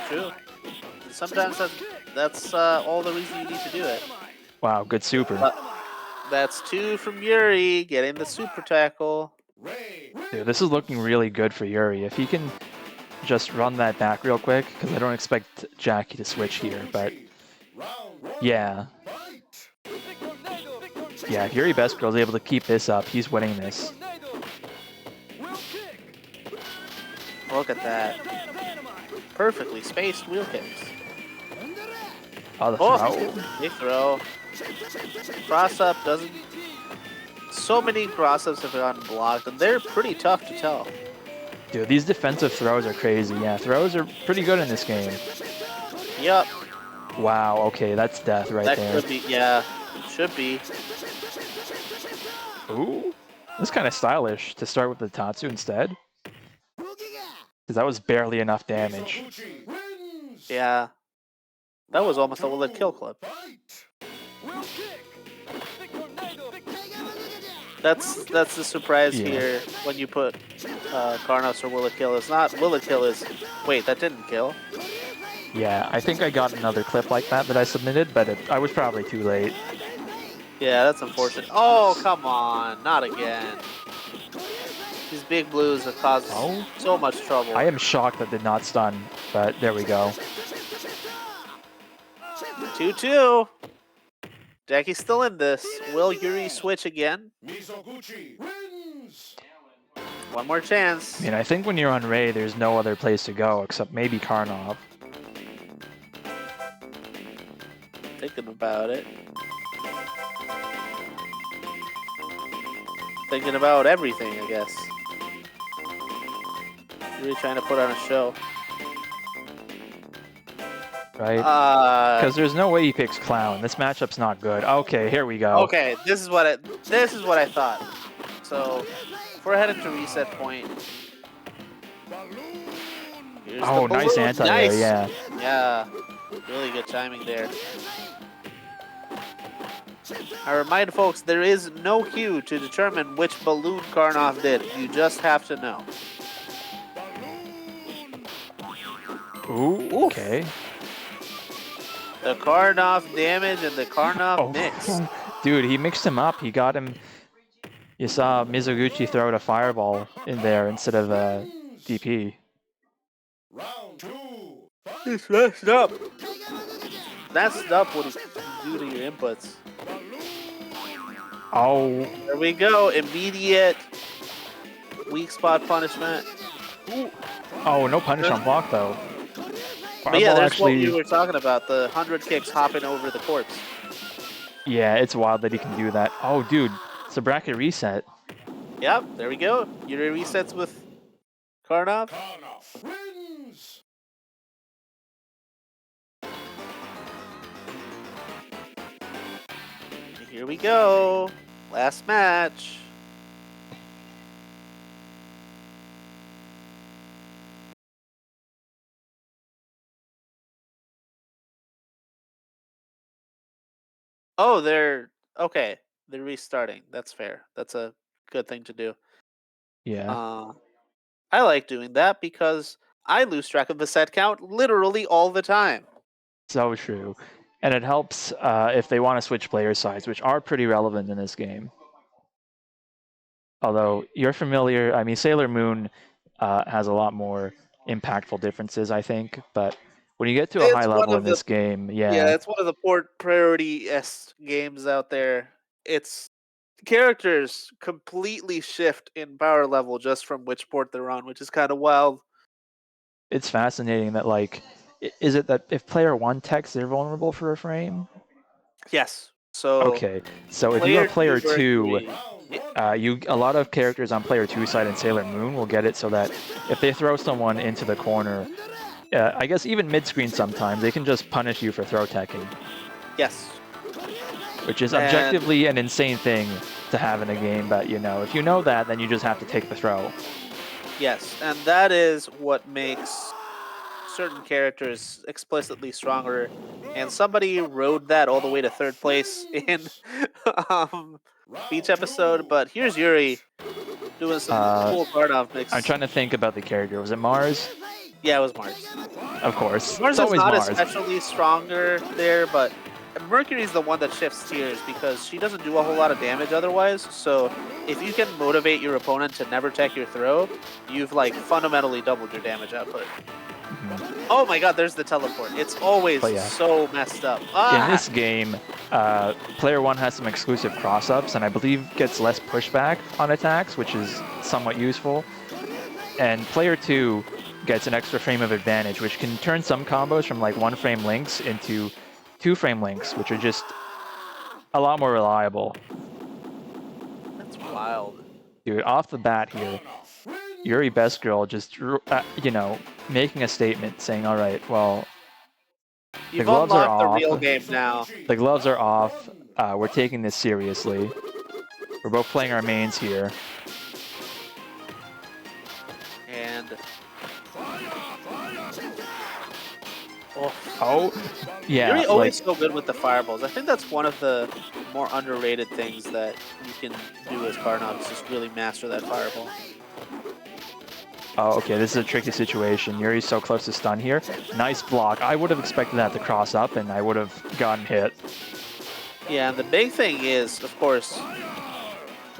S1: True. Sometimes that's all the reason you need to do it.
S2: Wow, good super.
S1: That's 2 from Yuri, getting the super tackle.
S2: Dude, this is looking really good for Yuri. If he can just run that back real quick, because I don't expect Jackie to switch here, but yeah. Yeah, if Yuri Best Girl is able to keep this up, he's winning this.
S1: Look at that. Perfectly spaced wheel kicks.
S2: Oh, the throw.
S1: Big throw. Cross up doesn't... So many cross ups have gotten blocked, and they're pretty tough to tell.
S2: Dude, these defensive throws are crazy. Yeah, throws are pretty good in this game.
S1: Yup.
S2: Wow, okay, that's death right there.
S1: That could be, yeah. Should be.
S2: Ooh. That's kind of stylish to start with the Tatsu instead. Because that was barely enough damage.
S1: Yeah. That was almost a bullet kill clip. That's the surprise here when you put Karnos or Will It Kill. It's not Will It Kill, is wait, that didn't kill.
S2: Yeah, I think I got another clip like that I submitted, but I was probably too late.
S1: Yeah, that's unfortunate. Oh, come on. Not again. These big blues have caused
S2: Oh,
S1: so much
S2: I
S1: trouble.
S2: am shocked that did not stun, but there we go.
S1: 2-2. Jackie's still in this. Will Yuri switch again?
S3: Mizoguchi wins.
S1: One more
S2: I
S1: chance.
S2: mean, I think when you're on Ray, there's no other place to go except maybe Karnov.
S1: Thinking about it. Thinking about everything, I guess. Really trying to put on a show.
S2: Right?
S1: Uh,
S2: Because there's no way he picks Clown. This matchup's not good. Okay, here we go.
S1: okay, this is what I thought. So, if we're headed to reset point, here's the
S2: Oh, nice
S1: balloon.
S2: anti-air,
S1: Nice.
S2: yeah.
S1: Yeah, really good timing there. I remind folks, there is no cue to determine which balloon Karnov did. You just have to know.
S2: Ooh, okay.
S1: The Karnov damage and the Karnov
S2: Oh,
S1: mix.
S2: dude, he mixed him up. He got him. You saw Mizoguchi throw out a fireball in there instead of a DP.
S3: Round 2.
S1: It's messed up. Messed up what it can do to your inputs.
S2: Oh,
S1: There we go. Immediate weak spot punishment. Ooh.
S2: oh, no punish on block though.
S1: But yeah,
S2: Fireball
S1: there's what we
S2: actually.
S1: were talking about. The 100 kicks hopping over the corpse.
S2: Yeah, it's wild that he can do that. Oh, dude, it's a bracket reset.
S1: Yep, there we go. Your resets with Karnov.
S3: Karnov wins.
S1: Here we go. Last match. Oh, they're okay. They're restarting. That's fair. That's a good thing to do.
S2: Yeah,
S1: I like doing that because I lose track of the set count literally all the time.
S2: so true. And it helps if they want to switch player sides, which are pretty relevant in this game. Although you're familiar, I mean, Sailor Moon has a lot more impactful differences, I think. But when you get to a high
S1: It's one
S2: level in
S1: of the
S2: this game,
S1: Yeah,
S2: yeah,
S1: it's one of the port priority s games out there. It's characters completely shift in power level just from which port they're on, which is kind of wild.
S2: it's fascinating that, like, is it that if player one techs, they're vulnerable for a frame?
S1: Yes. So
S2: Okay, so if you
S1: player
S2: have player
S1: two
S2: two,
S1: Mercury.
S3: Round
S1: y-
S3: 1.
S2: a lot of characters on player two side in Sailor Moon will get it so that if they throw someone into the corner, I guess even mid-screen sometimes, they can just punish you for throw teching,
S1: Yes.
S2: which is
S1: And
S2: objectively an insane thing to have in a game, but you know, if you know that, then you just have to take the throw.
S1: yes, and that is what makes certain characters explicitly stronger. And somebody rode that all the way to third place in um, Beach
S3: Round
S1: episode.
S3: 2.
S1: But here's Yuri doing some
S2: Uh,
S1: cool Karnov
S2: I'm
S1: mix.
S2: trying to think about the character. Was it Mars?
S1: Yeah, it was Mars.
S2: Of course.
S1: Mars
S2: It's
S1: is
S2: always
S1: not
S2: Mars.
S1: especially stronger there, but Mercury's the one that shifts tiers because she doesn't do a whole lot of damage otherwise. So if you can motivate your opponent to never tech your throw, you've like fundamentally doubled your damage output.
S2: Mhm.
S1: Oh my god, there's the teleport. It's always
S2: But yeah,
S1: so messed up.
S2: in
S1: Ah!
S2: this game, player one has some exclusive cross-ups, and I believe gets less pushback on attacks, which is somewhat useful. And player two gets an extra frame of advantage, which can turn some combos from like one frame links into 2 frame links, which are just a lot more reliable.
S1: That's wild.
S2: Dude, off the bat here,
S3: Karnov wins.
S2: Yuri Best Girl just, you know, making a statement saying, all right, well, the
S1: You've
S2: gloves are
S1: unlocked the
S2: off.
S1: real game now.
S2: The gloves are off. We're taking this seriously. We're both playing our mains here.
S1: And oh,
S2: Oh, yeah,
S1: Yuri
S2: like,
S1: always so good with the fireballs. I think that's one of the more underrated things that you can do as Karnov is just really master that fireball.
S2: oh, okay, this is a tricky situation. Yuri's so close to stun here. Nice block. I would have expected that to cross up, and I would have gotten hit.
S1: Yeah, and the big thing is, of course,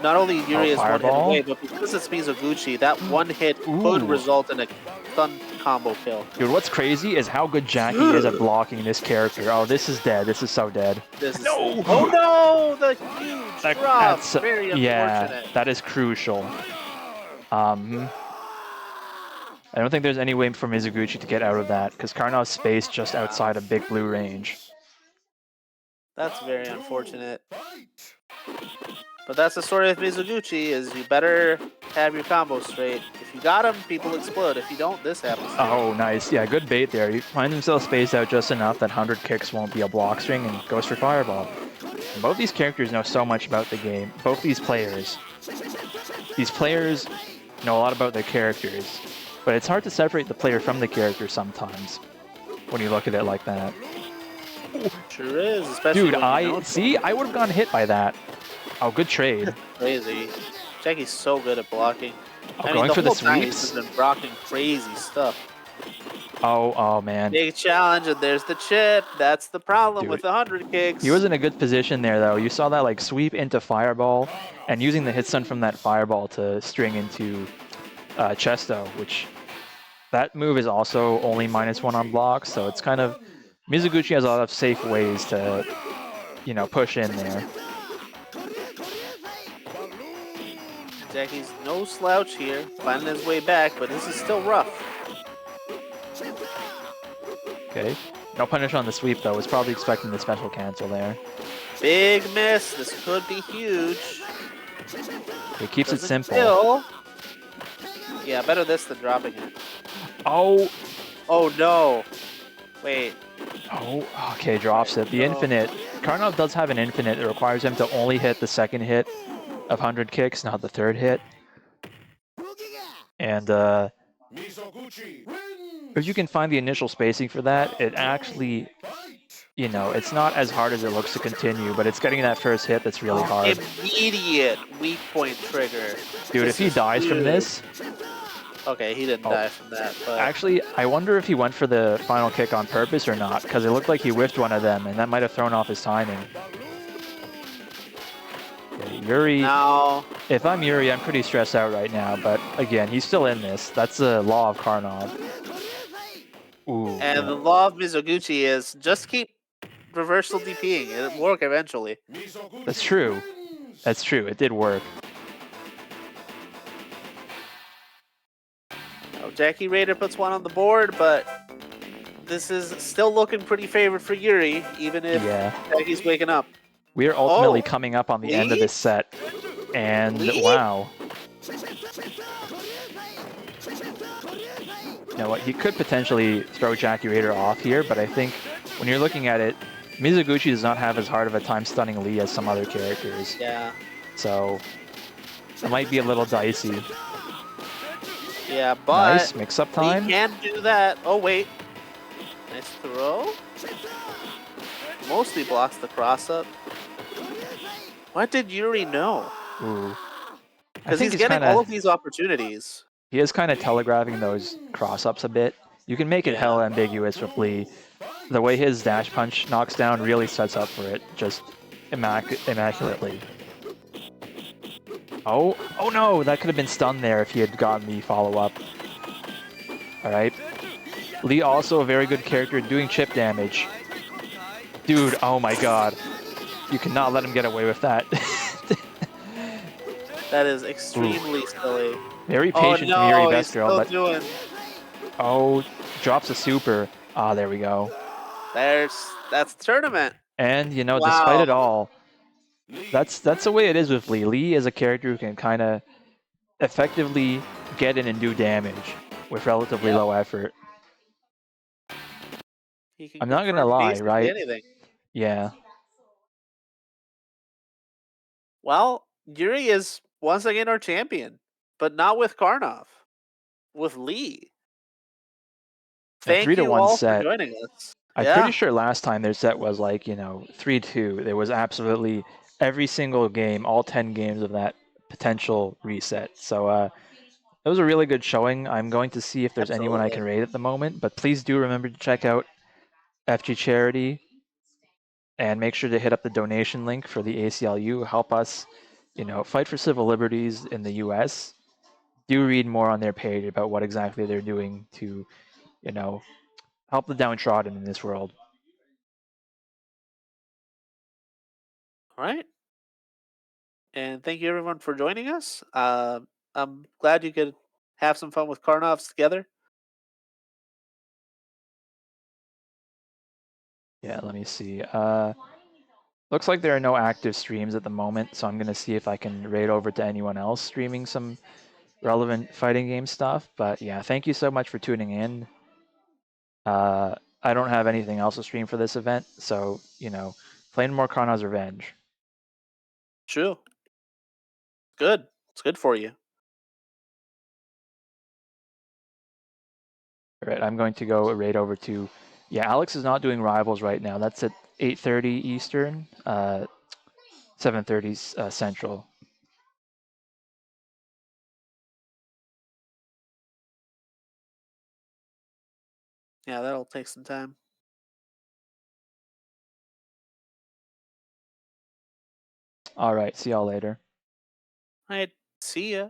S1: not only
S2: Oh,
S1: Yuri is one hit
S2: fireball.
S1: away, but because it's Mizoguchi, that one hit could
S2: Ooh.
S1: result in a stun combo kill.
S2: Dude, what's crazy is how good Jackie is at blocking this character. Oh, this is dead. This is so dead.
S1: This is
S2: No!
S1: oh no, the huge drop,
S2: That's
S1: very
S2: yeah,
S1: unfortunate.
S2: that is crucial. I don't think there's any way for Mizuguchi to get out of that because Karnov's space just
S1: Yeah,
S2: outside of big blue range.
S1: that's very unfortunate. But that's the story of Mizoguchi: is you better have your combos straight. If you got them, people explode. If you don't, this happens to you.
S2: Oh, nice. Yeah, good bait there. He finds himself spaced out just enough that 100 kicks won't be a block string and goes for fireball. And both these characters know so much about the game. Both these players. These players know a lot about their characters. But it's hard to separate the player from the character sometimes when you look at it like that.
S1: Sure is, especially
S2: Dude,
S1: when you know
S2: I would have gotten hit by that. Oh, good trade.
S1: crazy. Jackie's so good at blocking.
S2: Oh,
S1: I mean,
S2: going
S1: the
S2: for the
S1: whole time he's
S2: sweeps.
S1: just been blocking crazy stuff.
S2: Oh man.
S1: Big challenge, and there's the chip. That's the problem
S2: Dude,
S1: with the 100 kicks.
S2: he was in a good position there, though. You saw that like sweep into fireball, and using the hit stun from that fireball to string into Chesto, which that move is also only -1 on blocks, so it's kind of Mizuguchi has a lot of safe ways to, push in there.
S1: Jackie's no slouch here, finding his way back, but this is still rough.
S2: Okay, no punish on the sweep though. Was probably expecting the special cancel there.
S1: Big miss. This could be huge.
S2: He keeps it
S1: Doesn't
S2: simple.
S1: kill. Yeah, better this than dropping it.
S2: Oh,
S1: Oh no. Wait.
S2: oh, okay, drops it. The infinite. Karnov does have an infinite that requires him to only hit the second hit of 100 kicks, not the third hit. And
S3: Mizoguchi
S2: if you can find the initial spacing for that, it actually, it's not as hard as it looks to continue, but it's getting that first hit that's really hard.
S1: Immediate weak point trigger.
S2: Dude,
S1: This
S2: if he
S1: is
S2: dies from
S1: huge.
S2: this,
S1: Okay, he didn't die from that, but
S2: actually, I wonder if he went for the final kick on purpose or not, because it looked like he whiffed one of them, and that might have thrown off his timing. Okay, Yuri,
S1: now
S2: if I'm Yuri, I'm pretty stressed out right now, but again, he's still in this. That's the law of Karnov. Ooh,
S1: and
S2: yeah.
S1: the law of Mizoguchi is just keep reversal DPing. It'll work eventually.
S2: That's true. That's true. It did work.
S1: Oh, Jackie Raider puts one on the board, but this is still looking pretty favored for Yuri, even if
S2: Yeah.
S1: Jackie's waking up.
S2: We are ultimately
S1: Oh,
S2: coming up on the end of
S1: Lee?
S2: this set. And
S1: Lee?
S2: wow. You know what? He could potentially throw Jackie Raider off here, but I think when you're looking at it, Mizuguchi does not have as hard of a time stunning Lee as some other characters.
S1: Yeah.
S2: So it might be a little dicey.
S1: Yeah, but
S2: Nice mix-up time.
S1: he can do that. Oh, wait. Nice throw. Mostly blocks the cross-up. What did Yuri know?
S2: Ooh. I
S1: Because
S2: think
S1: he's getting
S2: kinda,
S1: all of these opportunities.
S2: he is kind of telegraphing those cross-ups a bit. You can make it
S1: Yeah.
S2: hella ambiguous with Lee. The way his dash punch knocks down really sets up for it just immaculately. Oh no, that could have been stunned there if he had gotten the follow-up. Alright. Lee also a very good character doing chip damage. Dude, oh my god. You cannot let him get away with that.
S1: That is extremely silly.
S2: Very
S1: Oh
S2: patient from Yuri
S1: no, he's
S2: Best Girl,
S1: still
S2: but
S1: doing.
S2: oh, drops a super. Ah, there we go.
S1: That's the tournament.
S2: And despite
S1: Wow.
S2: it all, that's the way it is with Lee. Lee is a character who can kind of effectively get in and do damage with relatively
S1: Yep.
S2: low effort.
S1: He can
S2: I'm not gonna
S1: confirm
S2: lie,
S1: basically
S2: right?
S1: anything.
S2: Yeah.
S1: Well, Yuri is once again our champion, but not with Karnov, with Lee.
S2: A
S1: Thank you
S2: 3-1
S1: all for
S2: set.
S1: joining us.
S2: I'm pretty
S1: Yeah,
S2: sure last time their set was like, 3-2. There was absolutely every single game, all 10 games of that potential reset. So that was a really good showing. I'm going to see if there's anyone I
S1: absolutely.
S2: can rate at the moment, but please do remember to check out FG Charity and make sure to hit up the donation link for the ACLU. Help us, fight for civil liberties in the U.S. Do read more on their page about what exactly they're doing to, you know, help the downtrodden in this world.
S1: All right. And thank you everyone for joining us. I'm glad you could have some fun with Karnovs together.
S2: Yeah, let me see. Looks like there are no active streams at the moment, so I'm gonna see if I can raid over to anyone else streaming some relevant fighting game stuff. But yeah, thank you so much for tuning in. I don't have anything else to stream for this event, so playing more Karnav's Revenge.
S1: True. Good. It's good for you.
S2: All right, I'm going to go raid over to. Yeah, Alex is not doing rivals right now. That's at 8:30 Eastern, 7:30 Central.
S1: Yeah, that'll take some time.
S2: All right, see y'all later.
S1: All right. See ya.